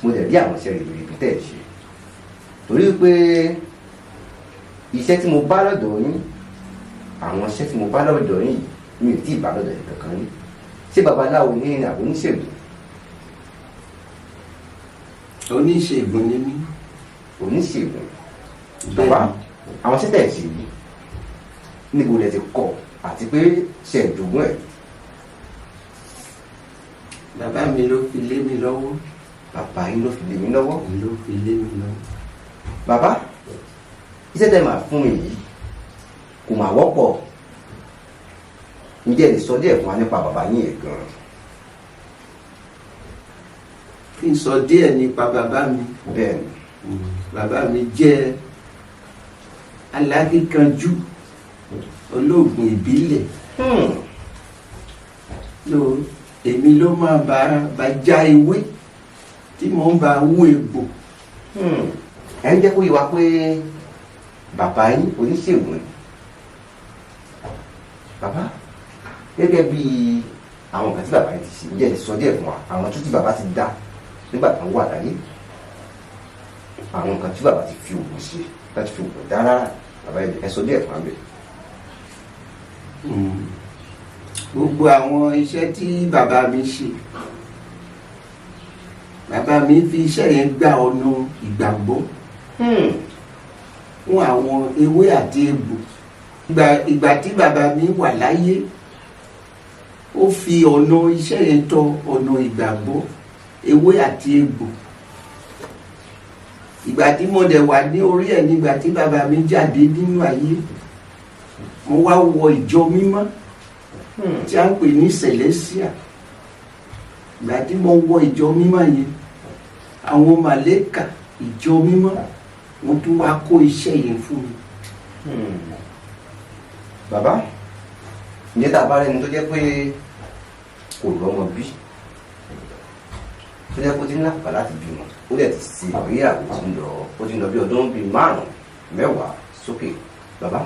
Speaker 4: mo dẹ̀ rí àwọn iṣẹ́ ribiribi tẹ̀ ṣe torí pé iṣẹ́ tí mo bá lọ́dọ̀ yín àwọn iṣẹ́ tí mo bá lọ́dọ̀ yín mi ò tí ì bá lọ́dọ̀ yín kankan rí ṣé babaláwo ní àbò oníṣègùn.
Speaker 2: Oníṣègùn ni mí.
Speaker 4: Oníṣègùn. Bàbá àwọn iṣẹ́ tẹ̀ ṣe yìí níbo lẹ ti kọ́ àti pé ṣe ìjogún ẹ̀.
Speaker 2: Bàbá mi ló fi lé mi lọ́wọ́.
Speaker 4: Bàbá yín ló fi lé mi lọ́wọ́.
Speaker 2: Ló fi lé mi lọ́wọ́.
Speaker 4: Bàbá iṣẹ́ tẹ̀ máa fún mi yìí kò máa wọ́pọ̀ ǹjẹ́ ẹ lè sọ díẹ̀ fún wa nípa bàbá yín yẹn gan-an.
Speaker 2: Kí n sọ díẹ̀ nípa bàbá mi.
Speaker 4: Bẹ́ẹ̀ni.
Speaker 2: Bàbá mi jẹ́ alákíkanjú olóògùn ìbílẹ̀. Èmi ló máa bá já ewé tí mò ń bá wú egbò.
Speaker 4: Ẹ ń jẹ́ kó yé wa pé bàbá yín oníṣègùn ni. Bàbá gẹ́gẹ́ bí àwọn nǹkan tí bàbá yín ti ṣe jẹ́ sọ díẹ̀ fún wa àwọn tó tí bàbá ti dá nígbà tó ń wà láyé àwọn nǹkan tí bàbá ti fi òògùn ṣe láti fi òògùn dá rárá bàbá ẹ sọ díẹ̀ fún wa bẹ́ẹ̀.
Speaker 2: Gbogbo àwọn iṣẹ́ tí bàbá mi ṣe bàbá mi fi iṣẹ́ yẹn gba ọ̀nà ìgbàgbọ́ fún àwọn ewé àti egbò. Ìgbà tí bàbá mi wà láyé ó fi ọ̀nà iṣẹ́ yẹn tọ ọ̀nà ìgbàgbọ́ ewé àti egbò. Ìgbà tí mo dẹ̀ wà ní orí ẹ̀ nígbà tí bàbá mi jáde nínú ayé mo wá wọ ìjọ mímọ́ tí a ń pè ní Celestia. Ìgbà tí mo wọ ìjọ mímọ́ yẹn àwọn màlẹ́kà ìjọ mímọ́ wọ́n tún wá kó iṣẹ́ yẹn fún mi.
Speaker 4: Bàbá ǹjẹ́ tá a bá rẹni tó jẹ́ pé kò lọ́mọ bí tó jẹ́ pé ó ti ní àpá láti bímọ ó dẹ̀ ti ṣe ìgbéyàwó ó ti ń lọ bí ọdún bíi 5-10 sókè. Bàbá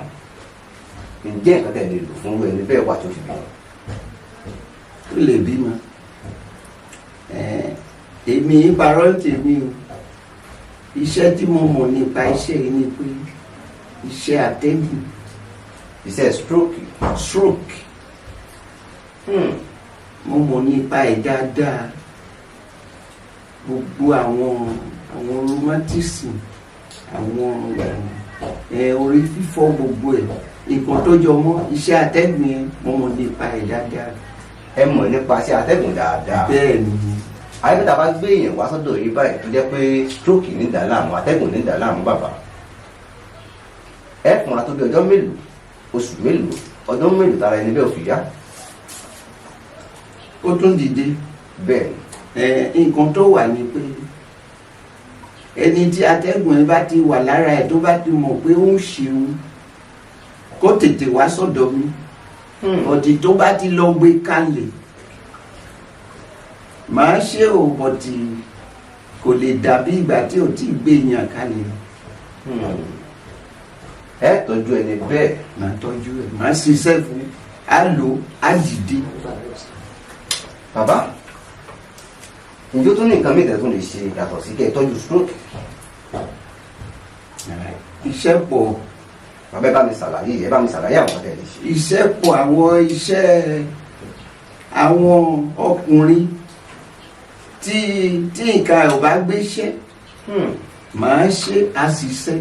Speaker 4: ǹjẹ́ nǹkan tẹ̀ lè lò fún ẹni bẹ́ẹ̀ wà tó fi bímọ.
Speaker 2: Ó lè bímọ. Èmi parọ́ tèmi o iṣẹ́ tí mo mọ̀ nípa iṣẹ́ yìí ni pé iṣẹ́ atẹ́gùn.
Speaker 4: Iṣẹ́ stroke.
Speaker 2: Mo mọ̀ nípa ẹ̀ dáadáa. Gbogbo àwọn rheumatism àwọn orí fífọ́ gbogbo ẹ̀ nǹkan tó jọ mọ́ iṣẹ́ atẹ́gùn yẹn mo mọ̀ nípa ẹ̀ dáadáa.
Speaker 4: Ẹ mọ̀ nípa iṣẹ́ atẹ́gùn dáadáa.
Speaker 2: Bẹ́ẹ̀ni.
Speaker 4: Ayébẹ́ta bá gbé èèyàn wá sọ́dọ̀ yìí báyìí tó jẹ́ pé stroke ní ìdàlámù atẹ́gùn ní ìdàlámù bàbá ẹ fún wa tó bí ọjọ́ mélòó oṣù mélòó ọdún mélòó tara ẹni bẹ́ẹ̀ ò fi yá.
Speaker 2: Ó tún dìde.
Speaker 4: Bẹ́ẹ̀ni.
Speaker 2: Nǹkan tó wà ní pé ẹni tí atẹ́gùn ẹ bá ti wà lára ẹ̀ tó bá ti mọ̀ pé ó ń ṣeun kó tètè wá sọ́dọ̀ mi. Ọ̀dì tó bá ti lọ gbé kalẹ̀ màá ṣe ò bọ̀tì kò lè dàbí ìgbà tí ò tí gbé yàn kalẹ̀.
Speaker 4: Ẹ tọ́jú ẹni bẹ́ẹ̀.
Speaker 2: Màá tọ́jú ẹ̀ màá ṣiṣẹ́ fún. á lò á dìde.
Speaker 4: bàbá ǹjẹ́ ó tún ní nǹkan mìíràn tó lè ṣe yàtọ̀ sí kẹ́ ẹ tọ́jú stroke.
Speaker 2: Iṣẹ́ pọ̀.
Speaker 4: bàbá ẹ bá mi ṣàlàyé àwọn tẹ̀ lè ṣe.
Speaker 2: Iṣẹ́ pọ̀, àwọn iṣẹ́ àwọn ọkùnrin tí nǹkan ò bá gbéṣẹ́ máa ṣe àṣìṣe.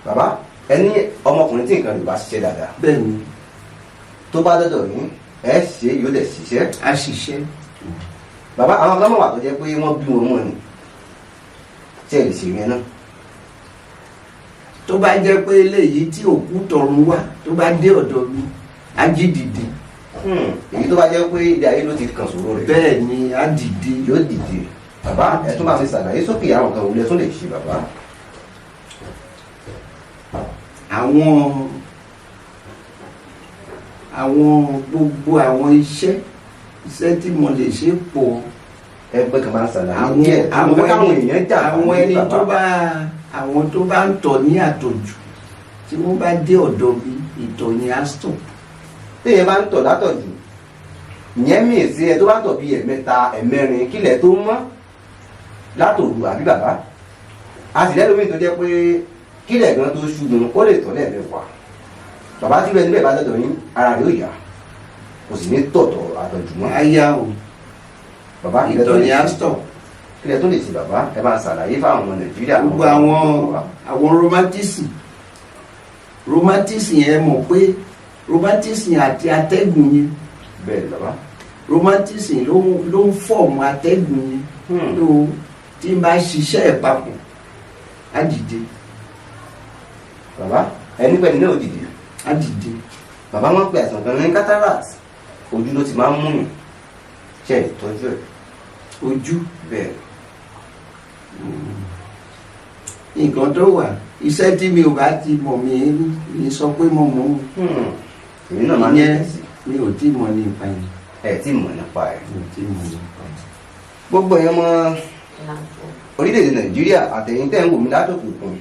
Speaker 4: bàbá ẹni ọmọkùnrin tí nǹkan rẹ̀ bá ṣiṣẹ́ dáadáa.
Speaker 2: Bẹ́ẹ̀ni.
Speaker 4: tó bá dọ́dọ̀ yín ẹ ṣe yóò dẹ̀ ṣiṣẹ́.
Speaker 2: Àṣìṣe.
Speaker 4: bàbá àwọn ọmọ wà tó jẹ́ pé wọ́n bí wọn mọ̀ ni tí ẹ lè ṣe yẹn náà.
Speaker 2: Tó bá jẹ́ pé eléyìí tí òkú tọ̀run wá tó bá dé ọ̀dọ̀ mi á jí dìde.
Speaker 4: èyí tó bá jẹ́ pé ilé ayé ló ti kàn sòrò rẹ̀.
Speaker 2: Bẹ́ẹ̀ ni á dìde.
Speaker 4: yóò dìde. bàbá ẹ tún bá mi ṣàlàyé sókè àwọn kan wọlé tó lè ṣe bàbá.
Speaker 2: àwọn gbogbo àwọn iṣẹ́ tí mo lè ṣe pọ̀.
Speaker 4: ẹgbẹ́ kan bá ń ṣàlàyé díẹ̀ àwọn èèyàn jà
Speaker 2: àwọn ẹni àwọn tó bá ń tọ̀ ní àtọ̀jù tí wọ́n bá dé ọ̀dọ̀ mi ìtọ̀ yẹn á stop.
Speaker 4: téèyàn bá ń tọ̀ látọ̀jù ìyẹn mìí sí ẹ tó bá ń tọ̀ bíi ẹ̀mẹ́ta ẹ̀mẹ́rin kílẹ̀ tó mọ́ látòru àbí bàbá a sì lẹ́nu mi tó jẹ́ pé kílẹ̀ gan tó ṣùgbọ́n ó lè tọ̀ lẹ́ẹ̀mẹ́wàá bàbá tí bẹ́ẹ̀ níbẹ̀ bá dọ̀dọ̀ yín ara rẹ̀ ó yá kò sì ní tọ̀tọ̀ àtọ̀jù mọ́.
Speaker 2: àyà o
Speaker 4: bàbá
Speaker 2: ìtọ̀ yẹn á stop.
Speaker 4: kílẹ̀ tó lè ṣe bàbá ẹ bá ń ṣàlàyé fáwọn ọmọ Nàìjíríà.
Speaker 2: gbogbo àwọn romantism yẹn mọ̀ pé romantism àti atẹ́gùn yẹn.
Speaker 4: bẹ́ẹ̀ ni bàbá.
Speaker 2: romantism ló ń fọ̀mù atẹ́gùn yẹn. ló tí n bá ṣiṣẹ́ ẹ̀ papọ̀ á dìde.
Speaker 4: bàbá ẹni pẹ́ni náà ó dìde.
Speaker 2: á dìde.
Speaker 4: bàbá wọn pe àìsàn kan ní cataract ojú ló ti máa ń mú yàn ṣe ìtọ́jú ẹ̀.
Speaker 2: ojú.
Speaker 4: bẹ́ẹ̀.
Speaker 2: nǹkan tó wà iṣẹ́ tí mi ò bá ti mọ̀ mi sọ pé mo mọ̀ ọ́n.
Speaker 4: èmi náà máa ń tẹ̀lé sí.
Speaker 2: mi ò tí mọ̀ nípa ẹ̀.
Speaker 4: ẹ̀ tí mọ̀ nípa ẹ̀.
Speaker 2: mi ò tí mọ̀ nípa ẹ̀.
Speaker 4: gbogbo ẹ̀yàn mọ orílẹ̀-èdè Nàìjíríà àtẹ̀yìn tẹ̀ ń wò mí látòkè kùn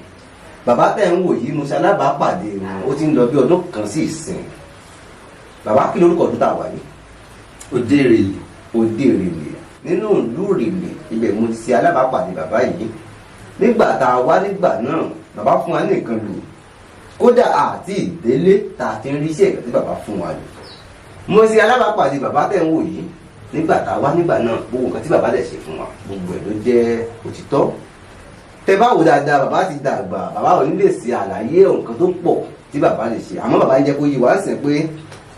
Speaker 4: bàbá tẹ̀ ń wò yìí mo ṣe alábàápàdé wọn ó ti ń lọ bí ọdún kan sí ìsìn bàbá kí lórúkọ ọdún tá a wà ní.
Speaker 2: Òde Ìrèlè.
Speaker 4: Òde Ìrèlè nínú ìlú Ìrèlè ibẹ̀ mo ti ṣe alábàápàdé bàbá yìí nígbà tá a wá nígbà náà bàbá fún wa ní nǹkan lò kódà àti ìdélé tá a ti ń rí iṣẹ́ ìgbà tí bàbá fún wa lò mo ṣe alábàápàdé bàbá tẹ̀ ń wò yìí nígbà tá a wá nígbà náà gbogbo nǹkan tí bàbá dẹ̀ ṣe fún wa gbogbo ẹ̀ ló jẹ́ òtítọ́ tẹ bá wò dáadáa bàbá ti dàgbà bàbá ò ní lè ṣe àlàyé nǹkan tó pọ̀ tí bàbá lè ṣe àmọ́ bàbá ń jẹ́ kó yé wa sìn pé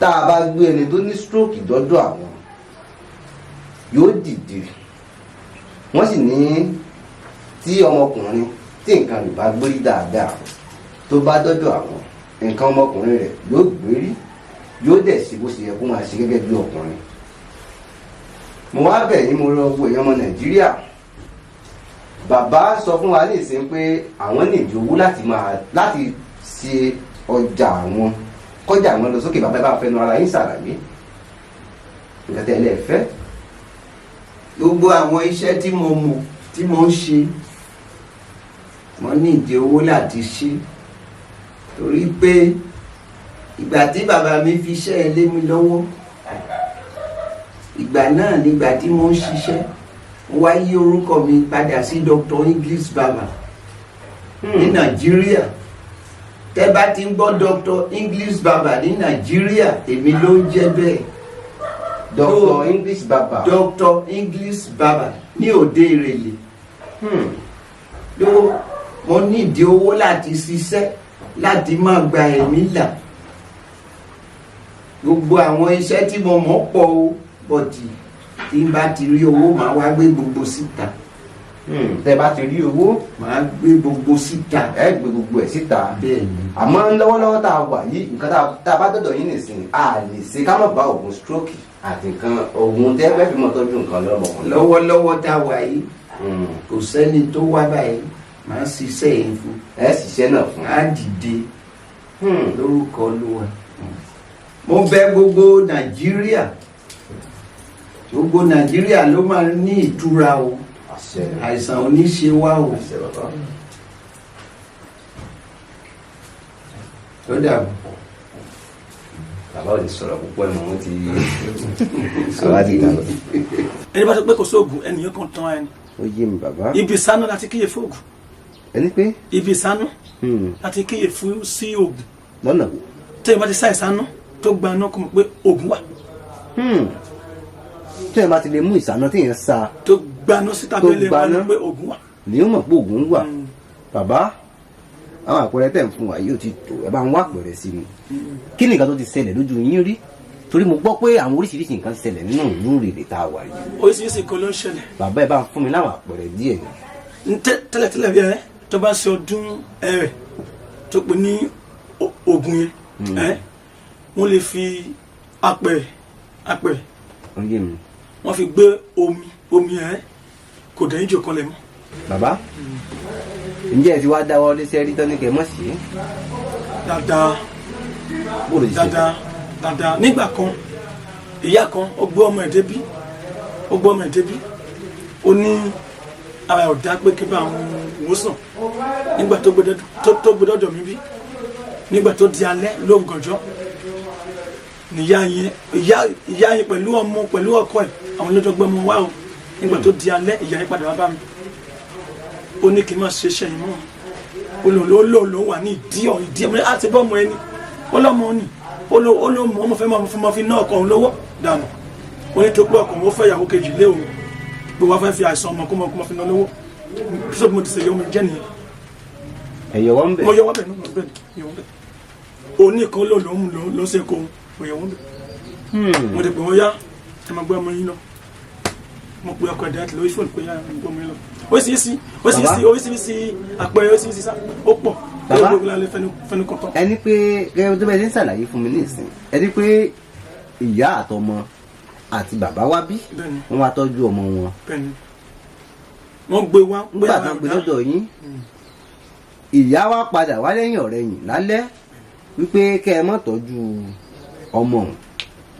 Speaker 4: tá a bá gbé ẹni tó ní stroke dọ́dọ̀ àwọn yóò dìde wọ́n sì ní tí ọmọkùnrin tí nǹkan rẹ̀ bá gbérí dáadáa tó bá dọ́dọ̀ àwọn nǹkan ọmọkùnrin rẹ̀ yóò gbérí yóò dẹ̀ ṣe bó ṣe yẹ kó máa ṣe gẹ́gẹ́ bí ọkùnrin. mo wá bẹ̀ yín mo rọ gbogbo èèyàn ọmọ Nàìjíríà bàbá sọ fún wa ní ìsìn pé àwọn nídìí owó láti ṣe ọjà àwọn kọjá àwọn lọ sókè bàbá bá fẹnu ara yín ṣàlàyé nǹkan tẹ́ ẹ lẹ́ẹ̀fẹ́.
Speaker 2: gbogbo àwọn iṣẹ́ tí mo mọ̀ tí mo ń ṣe mo ní ìdí owó láti ṣe torí pé ìgbà tí bàbá mi fi iṣẹ́ ẹ lé mi lọ́wọ́ ìgbà náà nígbà tí mo ń ṣiṣẹ́ mo wá yí orúkọ mi padà sí Dr. English Baba ní Nàìjíríà tẹ́ bá ti ń gbọ́ Dr. English Baba ní Nàìjíríà èmi ló ń jẹ́ bẹ́ẹ̀.
Speaker 4: Dr. English Baba.
Speaker 2: Dr. English Baba ní Òde Ìrèlè. ló mo ní ìdí owó láti ṣiṣẹ́ láti máa gba ẹ̀mí là gbogbo àwọn iṣẹ́ tí mo mọ̀ pọ̀ o bọ̀dì tí n bá ti rí owó màá wá gbé gbogbo síta.
Speaker 4: tẹ́ bá ti rí owó
Speaker 2: màá gbé gbogbo síta.
Speaker 4: ẹ gbé gbogbo ẹ̀ síta.
Speaker 2: bẹ́ẹ̀ni.
Speaker 4: àmọ́ lọ́wọ́lọ́wọ́ tá a wà yìí nǹkan tá a bá dọ̀dọ̀ yín nìsín a lè ṣe ká má bá oògùn stroke àti nǹkan oògùn tẹ́ fẹ́ fi mọ́ tọ́jú nǹkan lọ́mọkùnrin.
Speaker 2: lọ́wọ́lọ́wọ́ tá a wà yìí kò sẹ́ni tó wá báyìí màá ṣiṣẹ́ yẹn fún.
Speaker 4: ẹ ṣiṣẹ́ náà fún.
Speaker 2: á dìde lórúkọ Olúwa. mo bẹ̀ gbogbo Nàìjíríà gbogbo Nàìjíríà ló máa ní ìtura o àìsàn ò ní ṣe wá o. ó dàbọ̀.
Speaker 4: bàbá ò ti sọ̀rọ̀ púpọ̀ ẹ̀ mọ́ wọn ti àwa ti dàgbà.
Speaker 1: ẹni bá sọ pé kò sóògùn ẹnìyàn kan tán ẹni.
Speaker 4: ó yé mi bàbá.
Speaker 1: ibi ìsánú láti kíyè fóògùn.
Speaker 4: ẹni pé.
Speaker 1: ibi ìsánú láti kíyè fún sí òògùn.
Speaker 4: lọ́nà.
Speaker 1: tẹ́yìn bá ti sá ìsánú tó gba iná kó mọ̀ pé òògùn wà.
Speaker 4: tẹ́yìn bá ti lè mú ìsáná téèyàn sá.
Speaker 1: tó gbaná sí tábìlì wọn ni pé òògùn wà.
Speaker 4: ni ó mọ̀ pé òògùn wà. bàbá àwọn àpẹẹrẹ tẹ̀ ń fún wa yóò ti tó ẹ bá ń wá àpẹẹrẹ sí mi. kí ni nǹkan tó ti ṣẹlẹ̀ lójú yín rí? torí mo gbọ́ pé àwọn oríṣiríṣi nǹkan ti ṣẹlẹ̀ nínú ìlú rèé tá a wà yìí.
Speaker 1: oríṣiríṣi kan ló ń ṣẹlẹ̀.
Speaker 4: bàbá ẹ bá ń fún mi láwọn àpẹẹrẹ díẹ̀.
Speaker 1: tẹ́lẹ̀tẹ́lẹ̀ bí ẹ tó bá ṣe ọdún ẹ̀rẹ̀ tó pè ní ògùn yẹn wọ́n lè fi apẹ̀rẹ̀ wọ́n fi gbé omi kò dẹ̀ níjò kan lẹ̀ mọ́.
Speaker 4: bàbá ǹjẹ́ ẹ ti wá dáwọ́ léṣẹ́ rí tán ní kẹ́ mọ́ sí?
Speaker 1: dáadáa nígbà kan ìyá kan ó gbé ọmọ ẹ̀ débí ó ní ara ọ̀dá pé kí bá àwọn ìwòsàn nígbà tó gbé dọ́dọ̀ mi bí nígbà tó di alẹ́ lóògànjọ́ ìyá yẹn pẹ̀lú ọkọ ẹ̀ àwọn lọ́jọ́ gbẹ́mọ wá o nígbà tó di alẹ́ ìyá yẹn padà wá bá mi ó ní kí n má ṣe iṣẹ́ yìí mọ́ olóòlò wà ní ìdí ọmọ àti bọ́ọ̀mù ẹni ọlọ́mọ ni olóòmọ ọmọ fẹ́ máa fi ná ọkọ òun lówó dànù ó ní tó pé ọkọ òun ó fẹ́ ìyàwó kejì lé òun pé wọ́n fẹ́ fi àìsàn ọmọ kó máa fi ná lówó bí mo ti ṣe yọ ọmọ jẹ́ nìyẹn.
Speaker 4: ẹ̀yọ̀ wọ́n bẹ̀.
Speaker 1: mo yọ wọ́n bẹ̀ nígbà bẹ́ẹ̀ òní kan ló ṣe kó mo yọ wọ́n bẹ̀. mo ti pè wọ́n yá ẹ máa gbé ọmọ yín lọ mo pe ọkọ ẹ̀dá lórí fóònù pé yá ẹ máa gbé ọmọ yín lọ oríṣiríṣi àpẹẹrẹ oríṣiríṣi sá ó pọ̀
Speaker 4: bàbá
Speaker 1: fẹnu kọ̀ọ̀kan.
Speaker 4: ẹni pé gẹ́gẹ́ tó bẹ́ẹ̀ ti ń ṣàlàyé fún mi ní ìsìn ẹni pé ìyá àtọmọ àti bàbá wá bí wọ́n wá tọ́jú ọmọ wọn.
Speaker 1: wọ́n gbé wá
Speaker 4: nígbà tó ń gbé lọ́dọ̀ yín ìyá wa padà wá lẹ́yìn ọ̀rẹ́yìn lálẹ́ wípé kẹ́ ẹ má tọ́jú ọmọ òun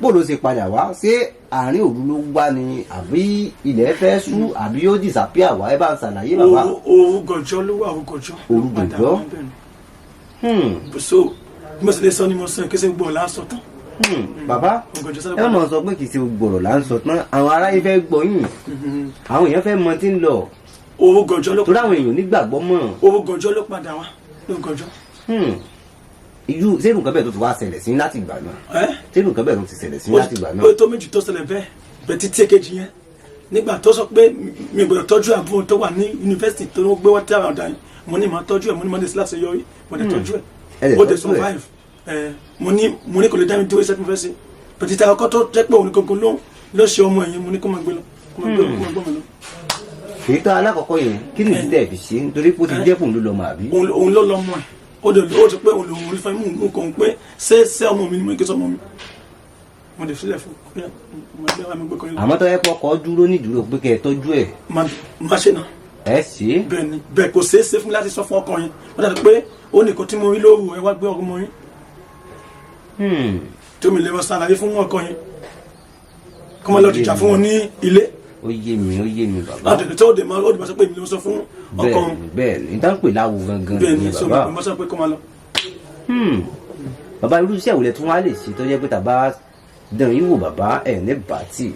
Speaker 4: bó ló ṣe padà wá ṣé àárín òru ló wá ni àbí ilẹ̀ fẹ́ sú àbí ó disappear wá ẹ bá ń ṣàlàyé bàbá.
Speaker 1: orúgànjọ́ ló wà orúgànjọ́. so bí mo sì lè sọ ni mo sọ kí ṣe gbọ́ là ń sọ tán.
Speaker 4: bàbá ẹ mọ̀ sọ pé kì í ṣe gbọ̀rọ̀ là ń sọ tán àwọn aráyé fẹ́ gbọ́ yín àwọn èèyàn fẹ́ mọ tí ń lọ.
Speaker 1: orúgànjọ́ ló
Speaker 4: torí àwọn èèyàn nígbàgbọ́ mọ̀.
Speaker 1: orúgànjọ́ ló padà wá orúgànjọ́.
Speaker 4: Ṣé nǹkan bẹ́ẹ̀ tó ti wá ṣẹlẹ̀ sí láti ìgbà náà? Ṣé nǹkan bẹ́ẹ̀ tó ti ṣẹlẹ̀ sí láti ìgbà náà?
Speaker 1: ó tó méjì tó ṣẹlẹ̀ bẹ́ẹ̀ títí èkejì yẹn nígbà tó sọ pé mi gbọ́dọ̀ tọ́jú àbúrò tó wà ní yunifásitì tó ń gbé wọ́n tẹ́ àwọn ọ̀dà yìí mo ní máa tọ́jú ẹ̀ mo ní máa ní síláṣẹ yọrí mo ní tọ́jú ẹ̀ ó dẹ̀ survive mo ní kò lè dá mi dúró iṣẹ́ tí mo fẹ́ ṣe pẹ̀títà ọkọ tó jẹ́ pé òun gangan ló ṣe ọmọ ẹ̀yìn mo ní kó máa gbé lọ kó máa gbé lọ.
Speaker 4: èyí tó alákọ̀ọ́kọ́ yẹn kí ni ìdílé fi ṣe nítorí pé ó ti jẹ́ fún òun ló lọ́mọ àbí.
Speaker 1: òun ló lọ́mọ ẹ̀ ó ti pé òun fẹ́ mú nǹkan pé ṣé ọmọ mi ni mo kí sọmọ mi mo lè filẹ̀ fún un.
Speaker 4: àmọ́ tó yẹ kó ọkọ̀ dúró nídúró pé kẹ́ ẹ tọ́jú ẹ̀.
Speaker 1: má ṣe náà.
Speaker 4: ẹ ṣe.
Speaker 1: bẹ́ẹ̀ kò ṣeé ṣe fún mi láti sọ fún ọkọ yẹn wọ́n dàbí pé ó nìkan tí mo rí lóru ẹ wá gbé ọmọ yín. tí mi lè wọ́n ṣàlàyé fún ọkọ yẹn kọ́ máa lọ dìjà fún wọn ní ilé.
Speaker 4: ó yé mi bàbá.
Speaker 1: àdèdè tó dè máa ó dìbò sọ pé mi ló sọ fún ọkọ wọn.
Speaker 4: bẹ́ẹ̀ni ìdánpè láwo gangan ni bàbá.
Speaker 1: bẹ́ẹ̀ni sọ pé kọ́ máa lọ.
Speaker 4: bàbá irú iṣẹ́ ìwòlẹ̀ tí wọ́n á lè ṣe tó jẹ́ pé tàbá dán yín wò bàbá ẹ̀ ní bàtì.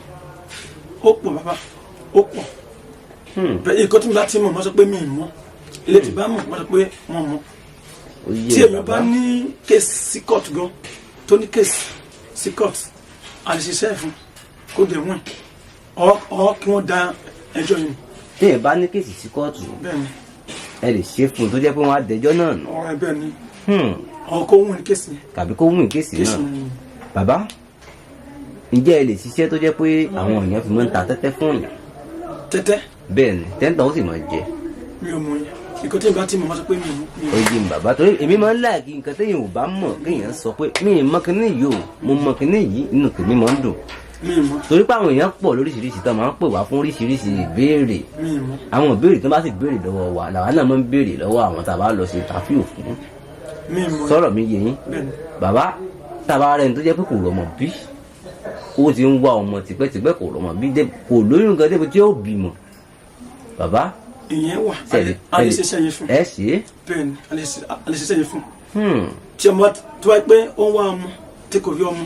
Speaker 1: ó pọ̀ bàbá ó pọ̀. bẹ́ẹ̀ ikọ́ tí mi bá ti mọ̀ wọ́n sọ pé mi ì mọ̀ ilé tí bá mọ̀ wọ́n sọ pé wọ́n mọ̀. tí èèyàn bá ní kéèsì sí court gan tó ní kéèsì sí court àlèṣiṣẹ́ fún kó dẹ̀ wọ́n ọ̀ kí wọ́n da ẹjọ́ yìí.
Speaker 4: tí ẹ bá ní kéèsì sí kóòtù ẹ lè ṣe fún un tó jẹ́ pé wọ́n á dẹjọ́ náà nù.
Speaker 1: ọ̀rẹ́ bẹ́ẹ̀ ni kó wùn ní kéèsì.
Speaker 4: tàbí kó wùn ní kéèsì náà. bàbá ǹjẹ́ ẹ lè ṣiṣẹ́ tó jẹ́ pé àwọn èèyàn fi máa ń ta tẹ́tẹ́ fún èèyàn.
Speaker 1: tẹ́tẹ́.
Speaker 4: bẹ́ẹ̀ ni tẹ́ńtà ó sì máa jẹ.
Speaker 1: mi ò mọ yẹn ikọ̀ tí ìbá tí mo máa sọ pé mi ò mọ.
Speaker 4: oye mi bàbá torí èmi máa ń láàkì nǹkan téèyàn ò bá mọ̀ kéèyàn sọ pé mi ì mọ kinní yìí o mo mọ kinní yìí inú tèmi máa ń dùn. torí pé àwọn èèyàn pọ̀ lóríṣiríṣi tó máa ń pè wá fún oríṣiríṣi ìbéèrè. àwọn ìbéèrè tó bá sì béèrè lọ́wọ́ wa làwa náà máa ń béèrè lọ́wọ́ àwọn tá a bá lọ sí tàfíò fún. sọ̀rọ̀ mi yé yín bàbá tàbá rẹ̀ tó jẹ́ pé kò rọmọ bí ó ti ń wá ọmọ tipẹ́tipẹ́ kò rọmọ bí kò lóyún gan débi tí ó bímọ bàbá.
Speaker 1: ìyẹn wà alẹ́sẹsẹ yẹn fún.
Speaker 4: ẹ ṣe.
Speaker 1: bẹ́ẹ̀ni alẹ́sẹsẹ yẹn fún. tí ọmọ tó wáyé pé ó ń wá ọmọ tí kò rí ọmọ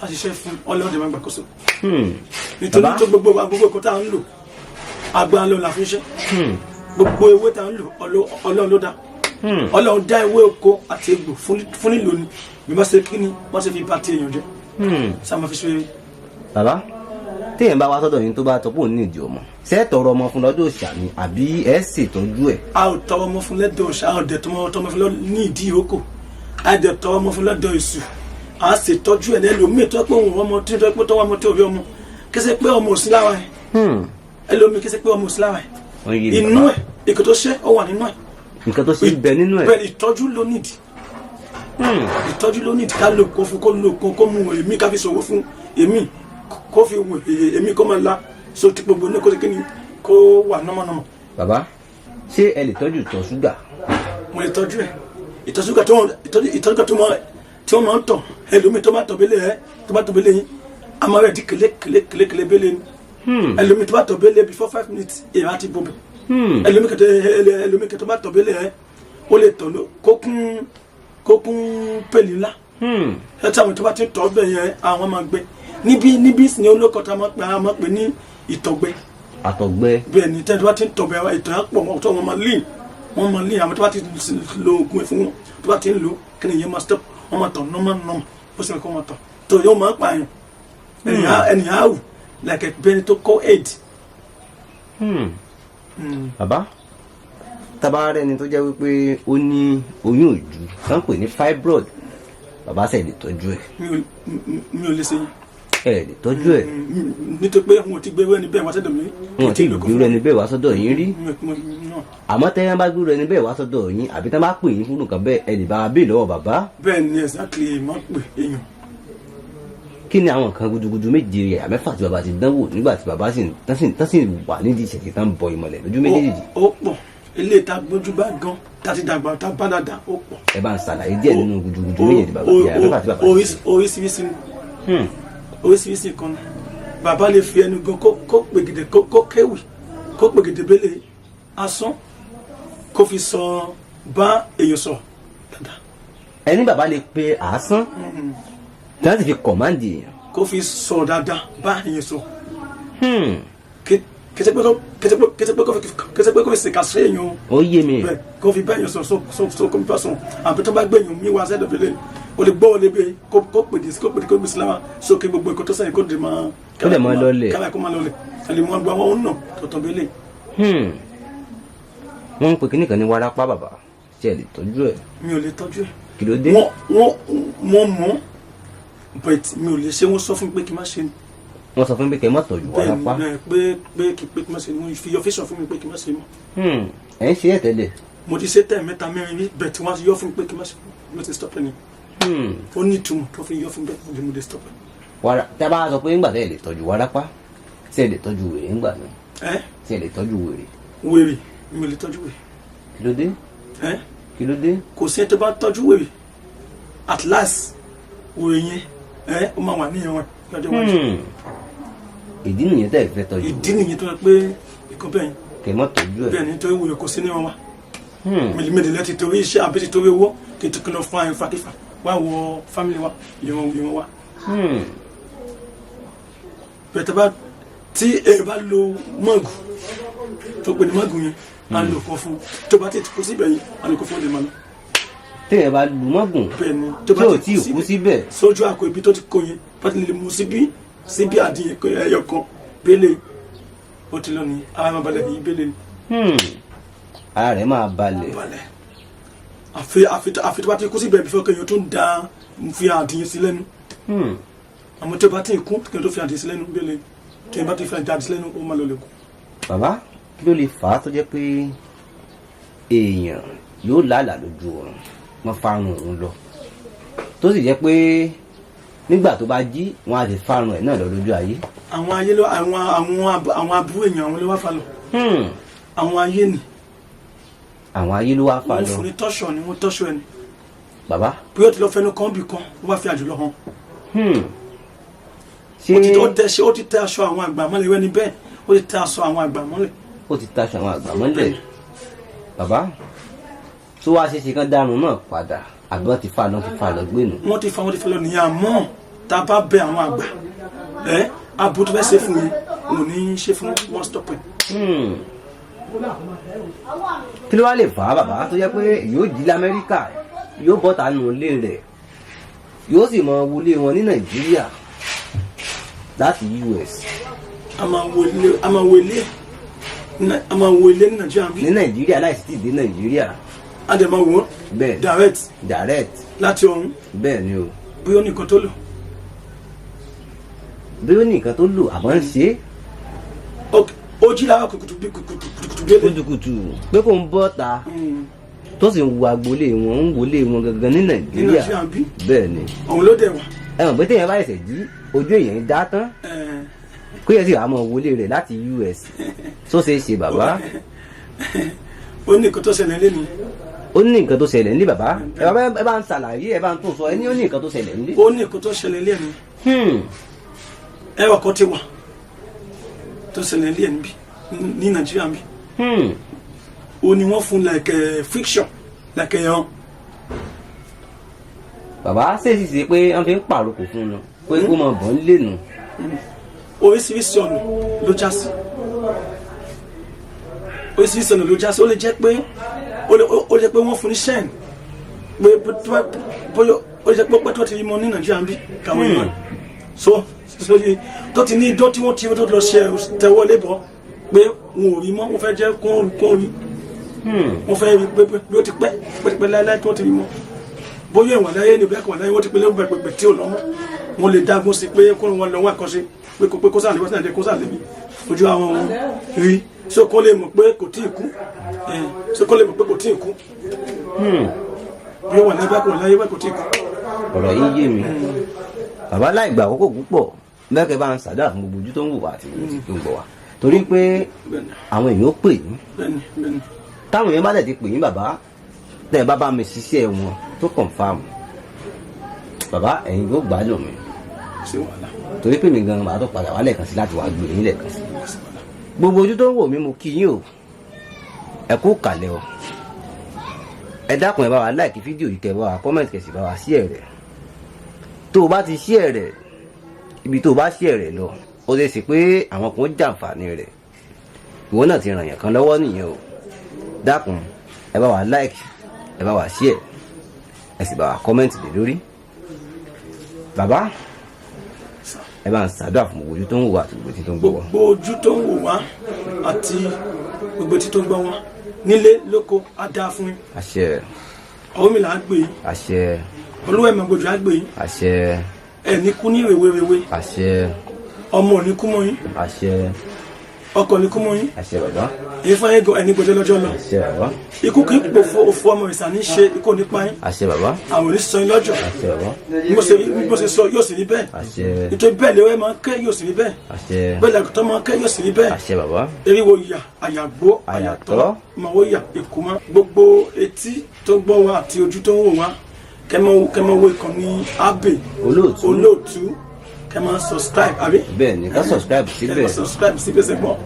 Speaker 1: a ṣiṣẹ́ fún ọlọ́dẹ máa gbàkóso nítorí tó gbogbo nǹkan tá à ń lò agbára ló la fi ṣe gbogbo ewé tá à ń lò Ọlọ́run ló dá Ọlọ́run dá ewé oko àti egbò fún nílò ni bí wọ́n ṣe kí ni wọ́n ṣe fi bá ti èèyàn jẹ́ sáà máa fi ṣe.
Speaker 4: bàbá téèyàn bá wá sọ́dọ̀ yín tó bá tọ́pọ̀ ní ìdí ọmọ ṣé ẹ tọrọ ọmọ fún lọ́dọ̀ òòṣà ni àbí ẹ ṣètọ́jú ẹ̀.
Speaker 1: a ò tọrọ ọmọ fún lọ́dọ̀ òòṣà a ò dẹ̀ tọrọ ọmọ fún lọ́dọ̀ ní ìdí ìrókò a dẹ̀ tọrọ ọmọ fún lọ́dọ̀ èṣù a ṣètọ́jú ẹ̀ lẹ́lòmíì tó pé òun ọmọ tó pé tó wà ọmọ tó rí ọmọ kése pé ọmọ òsì lára ẹ̀ ẹlòmíì kése pé ọmọ òsì lára ẹ̀ inú ẹ̀ èkó tó ṣe ó wà nínú ẹ̀
Speaker 4: nǹkan tó ṣe ń bẹ nínú ẹ̀.
Speaker 1: bẹ́ẹ̀ ìtọ́jú ló nídìí ìtọ́jú ló nídìí ká lò kó fún kó lò kó mú èmi ká fi ṣòwò fún èmi kó fi wò èmi kó máa la so ti gbogbo ní kó ṣe kí ni kó wà nọ́mọ́nọ́mọ́.
Speaker 4: bàbá ṣé ẹ lè tọ́jú ìtọ̀ ṣúgà.
Speaker 1: mo lè tọ́jú ẹ̀ ìtọ̀ ṣúgà tí wọ́n máa ń tọ̀ ẹlòmíì tó bá tọ̀ bẹ́lẹ̀ yín a máa rẹ̀ di kèlé bẹ́lẹ̀ ni ẹlòmíì tó bá tọ̀ bẹ́lẹ̀ before 5 minutes èèyàn á ti bọ̀ bẹ̀ ẹlòmíì kẹtọ́ bá tọ̀ bẹ́lẹ̀ ẹ̀ ó lè tọ̀ kó kún pèlì ńlá ẹ tí àwọn tó bá ti tọ̀ bẹ̀ yẹn àwọn máa gbẹ níbi ní olókọ̀tà máa pè ní ìtọ̀gbẹ.
Speaker 4: àtọ̀gbẹ.
Speaker 1: bẹ́ẹ̀ ni tẹ́tí wá ti ń tọ̀gbẹ ìtọ̀ yẹn pọ̀ wọ́n tó wọ́n máa lean àwọn tó bá ti lo oògùn ẹ̀ fún wọn tó bá ti ń lo kí ni ìyẹn máa stop wọ́n máa tọ̀ nọ́mọ́ bó sì ń kọ́ wọn tọ̀ tó yóò máa pa àyàn ènìyàn áwù like bẹ́ẹ̀ni tó kọ́ AIDS.
Speaker 4: bàbá tábà rẹ ni tó jẹ́ wípé ó ní oyún ìju tá ń pè ní fibroid bàbá ṣe lè tọ́jú ẹ̀.
Speaker 1: mi ò lè ṣe yín.
Speaker 4: ẹ lè tọ́jú ẹ̀.
Speaker 1: nítorí pé wọn ò ti gbé ẹni bẹ́ẹ̀ wá sọ́dọ̀ mi.
Speaker 4: wọn ò ti gbé ẹni bẹ́ẹ̀ wá sọ́dọ̀ yín rí. àmọ́ tẹ́yẹ́ bá gbé ẹni bẹ́ẹ̀ wá sọ́dọ̀ yín àbí tẹ́ bá pè yín fún nǹkan bẹ́ẹ̀ ẹ lè bá wa béè lọ́wọ́ bàbá.
Speaker 1: bẹ́ẹ̀ ni exactly máa pè èèyàn.
Speaker 4: kí ni àwọn nǹkan gudugudu méje rẹ̀ àmẹ́fà tí bàbá ti dánwò nígbà tí bàbá sì wà nídìí ìṣẹ̀lẹ̀ tán bọ ìmọ̀lẹ̀ lójú méjèèjì.
Speaker 1: ó pọ̀ ilé ìta gbójú bá gan tàti dàgbà tá bá dáadáa ó pọ̀.
Speaker 4: ẹ bá ń ṣàlàyé díẹ̀ nínú gudugudu méje tí bàbá ti àmẹ́fà tí bàbá ti.
Speaker 1: oríṣiríṣi kan ni bàbá lè fi ẹnu gan kó pègèdè kó kéwì kó pègèdè bẹ́lẹ̀ asán kó fi sọ bá èèyàn sọ dáadáa.
Speaker 4: ẹni bàbá lè pe àásán tí wọ́n ti fi kọ̀máǹdì èèyàn.
Speaker 1: kó fi sọ dáadáa bá èèyàn sọ. kẹsẹ pé kó fi ṣèkà sí èèyàn.
Speaker 4: ó yé mi.
Speaker 1: bẹ́ẹ̀ kó fi bá èèyàn sọ kó fi bá sọ àbí tó bá gbé èèyàn mi wá sẹ́dọ̀ bẹ́lẹ̀ o lè gbọ́ ọ lébi kó pèdè kó gbèsè lára sókè gbogbo ẹ̀kọ́ tó sẹ́yìn kó dè máa
Speaker 4: kálá máa lọlẹ̀
Speaker 1: àlè mọ́ gba wọn náà tọ̀tọ̀ bẹ́lẹ̀.
Speaker 4: wọ́n ń pè kíní kan ní wárápá bàbá tí ẹ lè tọ́jú ẹ̀.
Speaker 1: mi ò lè tọ́jú ẹ̀.
Speaker 4: kí ló dé.
Speaker 1: wọ́n mọ̀ but mi ò lè ṣe wọ́n sọ fún mi pé kí n má ṣe ni.
Speaker 4: wọ́n sọ fún mi pé kí n má tọ́jú wárápá.
Speaker 1: pé kí n má ṣe ni wọ́n fi yọ fíṣàn fún mi pé kí n má ṣe mọ́.
Speaker 4: ẹ̀ ń ṣe ẹ̀ tẹ́lẹ̀.
Speaker 1: mo ti ṣe tẹ̀ mẹ́ta mẹ́rin rí bẹ̀ tí wọ́n yọ fún mi pé kí n má ṣe mo ti stop ẹni. ó ní ìtumọ̀ tó fi yọ fún bẹ́ẹ̀ mo lè stop ẹ.
Speaker 4: tí a bá sọ pé ńgbà tẹ́ ẹ lè tọ́jú wárápá tí ẹ lè tọ́jú wèrè ńgbà náà. tí ẹ lè tọ́jú wèrè.
Speaker 1: wèrè mi ò lè tọ́jú wèrè.
Speaker 4: kí ló dé. kí ló dé.
Speaker 1: kò sí ẹ tó bá tọ́jú wèrè at last wèrè yẹn ó máa wà níyẹn wọn lọ́jọ́ iwájú.
Speaker 4: ìdí nìyẹn tẹ́ ẹ fẹ́ tọ́jú.
Speaker 1: ìdí nìyẹn tó yẹ pé ìkọ́ bẹ́ẹ̀ yẹn.
Speaker 4: kẹ́ ẹ má tọ́jú ẹ̀.
Speaker 1: bẹ́ẹ̀ ni nítorí wèrè kò sí ní wọn wa. mèlìmèlì ti torí iṣẹ́ àbí ti torí owó kí n tó kí lọ fún àyè fàkífà wá wọ fámìlì wa ìwọ̀n wa. bẹ́ẹ̀ tẹ́ bá tí ẹ bá lo mọ́ọ̀gù tó pè ní mọ́ọ̀gù yẹn á lò kọ́ fún tó bá ti kú síbẹ̀ yẹn á lò kọ́ fún ọdẹ mọ́ọ̀gù.
Speaker 4: tí ẹ bá lu mọ́ọ̀gùn
Speaker 1: tí
Speaker 4: ò tí ì kú síbẹ̀.
Speaker 1: sójú àkó ibi tó ti kó yẹn bá ti lè mú síbí àdìyẹ ẹyọ kan bẹ́lẹ̀ ó ti lọ ní ara máa balẹ̀ yìí bẹ́lẹ̀ ni.
Speaker 4: ara rẹ̀ máa balẹ̀.
Speaker 1: àfi tó bá ti kú síbẹ̀ bí fẹ́ kẹ́yìn tó ń da fi àdìyẹ sí lẹ́nu. àmọ́ tó bá ti kú kẹ́yìn tó fi àdìyẹ sí lẹ́nu bẹ́lẹ̀ tí ẹ bá ti fi àdìyẹ sí lẹ́nu ó máa lọ lẹ́kọ̀ọ́.
Speaker 4: bàbá kí ló lè fà á tó jẹ́ pé èèyàn yóò lálàá lójú ọ̀run wọ́n fárun òun lọ tó sì jẹ́ pé nígbà tó bá jí wọ́n á ti fárun ẹ̀ náà lọ lójú ayé.
Speaker 1: àwọn ayé ló àwọn abúrò èèyàn àwọn ló wá fà lọ. àwọn ayé ni.
Speaker 4: àwọn ayé ló wá fà lọ.
Speaker 1: wọ́n fún ní tọ́ṣọ̀ ni wọ́n tọ́ṣọ̀ ẹni.
Speaker 4: bàbá.
Speaker 1: bí ó ti lọ fẹnu kan bì kan ó bá fi àjùlọ hàn. ó ti tẹ aṣọ àwọn àgbà mọ́lẹ̀ wẹ́ni bẹ́ẹ̀ ó ti tẹ aṣọ àwọn àgbà mọ́lẹ̀.
Speaker 4: ó ti tẹ aṣọ àwọn àgbà mọ́lẹ̀. bàbá tó wá ṣe kan dárun náà padà àbí wọ́n ti fa lọ gbénu.
Speaker 1: wọ́n ti fa lọ nìyẹn àmọ́ tá a bá bẹ àwọn àgbà abu tó fẹ́ ṣe fún mi mo ní ṣe fún one stop ẹ̀.
Speaker 4: kí ló wá lè fà á bàbá tó jẹ́ pé yóò jí lamẹ́ríkà yóò bọ́ta nù ilé rẹ̀ yóò sì mọ wọlé wọn ní nàìjíríà láti US.
Speaker 1: a máa wo ilé ní nàìjíríà bí.
Speaker 4: ní nàìjíríà láì sì ti dé nàìjíríà.
Speaker 1: a dẹ̀ máa wò ó.
Speaker 4: bẹ́ẹ̀ direct.
Speaker 1: láti ọ̀hún.
Speaker 4: bẹ́ẹ̀ ni o.
Speaker 1: bí ó ní nǹkan tó lò.
Speaker 4: bí ó ní nǹkan tó lò àmọ́ ń ṣe é.
Speaker 1: ó jí lára kùtùkùtù délé.
Speaker 4: kùtùkùtù pé kò ń bọ́ ta tó sì ń wo agboolé wọn ń wọlé wọn gangan ní nàìjíríà. bẹ́ẹ̀ ni.
Speaker 1: ọ̀hún ló dẹ̀ wá.
Speaker 4: ẹ mọ̀ pé téèyàn bá ṣẹ̀ṣẹ̀ jí ojú èèyàn dá tán kó yẹ sí àmọ́ wọlé rẹ̀ láti US tó ṣe é ṣe bàbá.
Speaker 1: ó ní nǹkan tó ṣẹlẹ̀ lé mi.
Speaker 4: ó ní nǹkan tó ṣẹlẹ̀ ní bàbá ẹ bá ń ṣàlàyé ẹ bá ń tún sọ ẹ ní ó ní nǹkan tó ṣẹlẹ̀ ní.
Speaker 1: ó ní nǹkan tó ṣẹlẹ̀ lé mi. ẹwà kan ti wà tó ṣẹlẹ̀ lé mi ní nàìjíríà mi. ó ní wọ́n fún like fiction like yan.
Speaker 4: bàbá ṣèṣì ṣe pé wọ́n fi ń pàrokò fún un pé kó mọ bọ̀ ń lè nù.
Speaker 1: oríṣiríṣi ọ̀nà ló já sí oríṣiríṣi ọ̀nà ló já sí ó lè jẹ́ pé wọ́n fún ní sẹ́ẹ̀n pé bóyá ó lè jẹ́ pé tó ti rí mọ ní nàìjíríà ń bí káwọn èèyàn so tó ti ní idó tí wọ́n ti lọ ṣe tẹ̀wọ́ lébọ̀ pé wọn ò rí mọ́ wọ́n fẹ́ jẹ́ kó rí wọ́n fẹ́ rí pé bí ó ti pẹ́ láéláé tó ti rí mọ́ bóyá ìwọ̀n láyé ní ìbílẹ̀ kan láyé wọ́n ti pé lẹ́wọ̀n pẹ̀pẹ̀ tí ò lọ́mọ́ wọ́n lè dágún sí pé kó wọn lọ́wọ́ àkọsí pé kó sáà lè wọ́n kó sáà lè mi ojú àwọn wọn rí so kó lè mọ̀ pé kò tí ì kú so kó lè mọ̀ pé kò tí ì kú bí wọ́n láyé kò tí ì kú.
Speaker 4: ọ̀rọ̀ yìí yé mi bàbá láì gbà àkókò púpọ̀ mẹ́kẹ́ bá ń ṣàdúrà fún gbogbo ojú tó ń wò wá àti ojú tó ń gbọ́ wá torí pé àwọn èèyàn ó pè yín táwọn èèyàn bá dẹ̀ ti pè yín bàbá tẹ́ ẹ bá mi ṣiṣẹ́ wọn tó confam bàbá ẹ̀yin yóò gbádùn mi torí pé mi gan màá tó padà wá lẹ́ẹ̀kan sí láti wá gbé yín lẹ́ẹ̀kan sí gbogbo ojú tó ń wò mí mo kí yín o ẹ kú kàlẹ̀ o ẹ dákun ẹ bá wa láìkí fídíò yìí kẹ́ bá wa kọ́mẹ̀ntì kẹ́ sì bá wa share rẹ̀ tó o bá ti share rẹ̀ ibi tó o bá share rẹ̀ lọ ó lè ṣe pé àwọn kan jàǹfààní rẹ̀ ìwọ náà ti ràn yàn kan lọ́wọ́ nìyẹn o dákun ẹ bá wa like ẹ bá wa share ẹ sì bá wa kọ́mẹ̀ntì lé lórí bàbá ẹ bá ń ṣàdúrà fún gbogbo ojú tó ń wò wá àti gbogbo etí tó ń gbọ́ wá.
Speaker 1: gbogbo ojú tó ń wò wá àti gbogbo etí tó ń gbọ́ wá nílé lóko á dáa fún yín.
Speaker 4: àṣẹ.
Speaker 1: ọwọ́ mi là á gbé yín.
Speaker 4: àṣẹ.
Speaker 1: olúwa ẹ̀mọ̀ gbòdò á gbé yín.
Speaker 4: àṣẹ.
Speaker 1: ẹ̀ ní kú ní rèwerèwe.
Speaker 4: àṣẹ.
Speaker 1: ọmọ ò ní kú mọ́ yín.
Speaker 4: àṣẹ.
Speaker 1: ọkọ ní kú mọ́ yín.
Speaker 4: àṣẹ bàbá.
Speaker 1: ìfọ̀ ẹ̀gọ́ ẹni gbọdọ̀ lọ́jọ́ lọ.
Speaker 4: àṣẹ bàbá.
Speaker 1: ikú kì í pò òfò ọmọ ìsà ní ṣe ikú nípa yín.
Speaker 4: àṣẹ bàbá.
Speaker 1: àwọn ò ní sọ yín lọ́jọ́.
Speaker 4: àṣẹ bàbá.
Speaker 1: bó ṣe sọ yóò sì rí bẹ́ẹ̀.
Speaker 4: àṣẹ.
Speaker 1: nítorí bẹ́ẹ̀ lẹ́wọ́ máa ń kẹ́ yóò sì rí bẹ́ẹ̀.
Speaker 4: àṣẹ.
Speaker 1: bẹ́ẹ̀ lẹ́kọ̀tọ́ máa ń kẹ́ yóò sì rí bẹ́ẹ̀.
Speaker 4: àṣẹ bàbá.
Speaker 1: eriwo ìyà àyàgbó àyàtọ̀ màwó ìyà èkó mọ́ gbogbo etí tó gbọ́ wa àti ojú tó ń wò wá kẹ́mọ́ wo ìkànnì Abbey olóòtú kẹ́mọ́ subscribe àbí.
Speaker 4: bẹ́ẹ̀ ni ká subscribe síbẹ̀.
Speaker 1: kẹ́mọ́ subscribe síbẹ̀ sẹ́gbọ́n.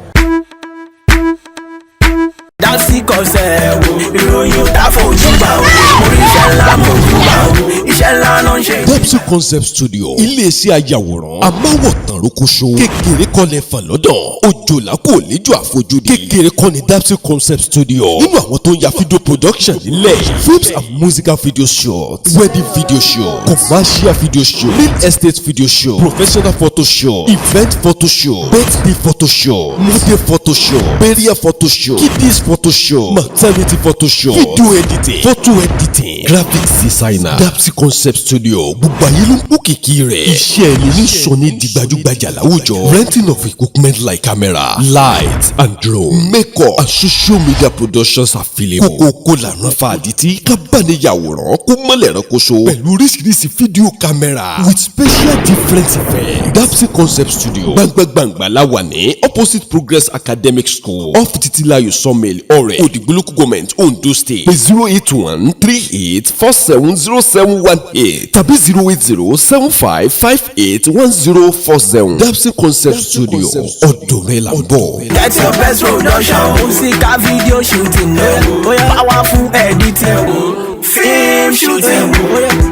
Speaker 5: dásì kọsẹ̀ wo ìròyìn tá fojú bá o orí iṣẹ́ ńlá mojú bá o iṣẹ́ ńlá ló ń ṣe.
Speaker 6: Dapsy Concept Studio iléeṣẹ́ ayàwòrán amáwọ̀tàn rókòṣó kékeré kọ́lẹ̀ fàlọ́dàn òjòlá kò léjò àfojúdi kékeré kọ́ni Dapsy Concept Studio nínú àwọn tó ń ya fídíò production nílẹ̀ films and musical video shots wedding video show commercial video show real estate video show professional photo show event photo show birthday photo show model photo show burial photo show kiddies photo show maternity photo show video editing photo editing graphics designer Dapsy Concept Studio gbogbo ayé ló ń kó kìkì rẹ̀ iṣẹ́ ẹni ní sọ ní di gbajúgbajà láwùjọ renting of equipment like camera light and drone makeup and social media productions available kókó lànà fàdítì kábàániyàwòrán kó mọ́lẹ̀ ránkoṣo pẹ̀lú oríṣiríṣi fídíò camera with special different effects Dapsy Concept Studio gbangba la wà ní opposite Progress Academic School off Titilayo Sawmill ọ̀rẹ́ Òdìgbòlókù Government Ondo State pé 08138470718 tàbí 08075581040 Dapsy Concept Studio ọ̀dọ̀ rẹ̀ là ń bọ̀.
Speaker 5: Get your best production musical video shooting powerful editing film shooting.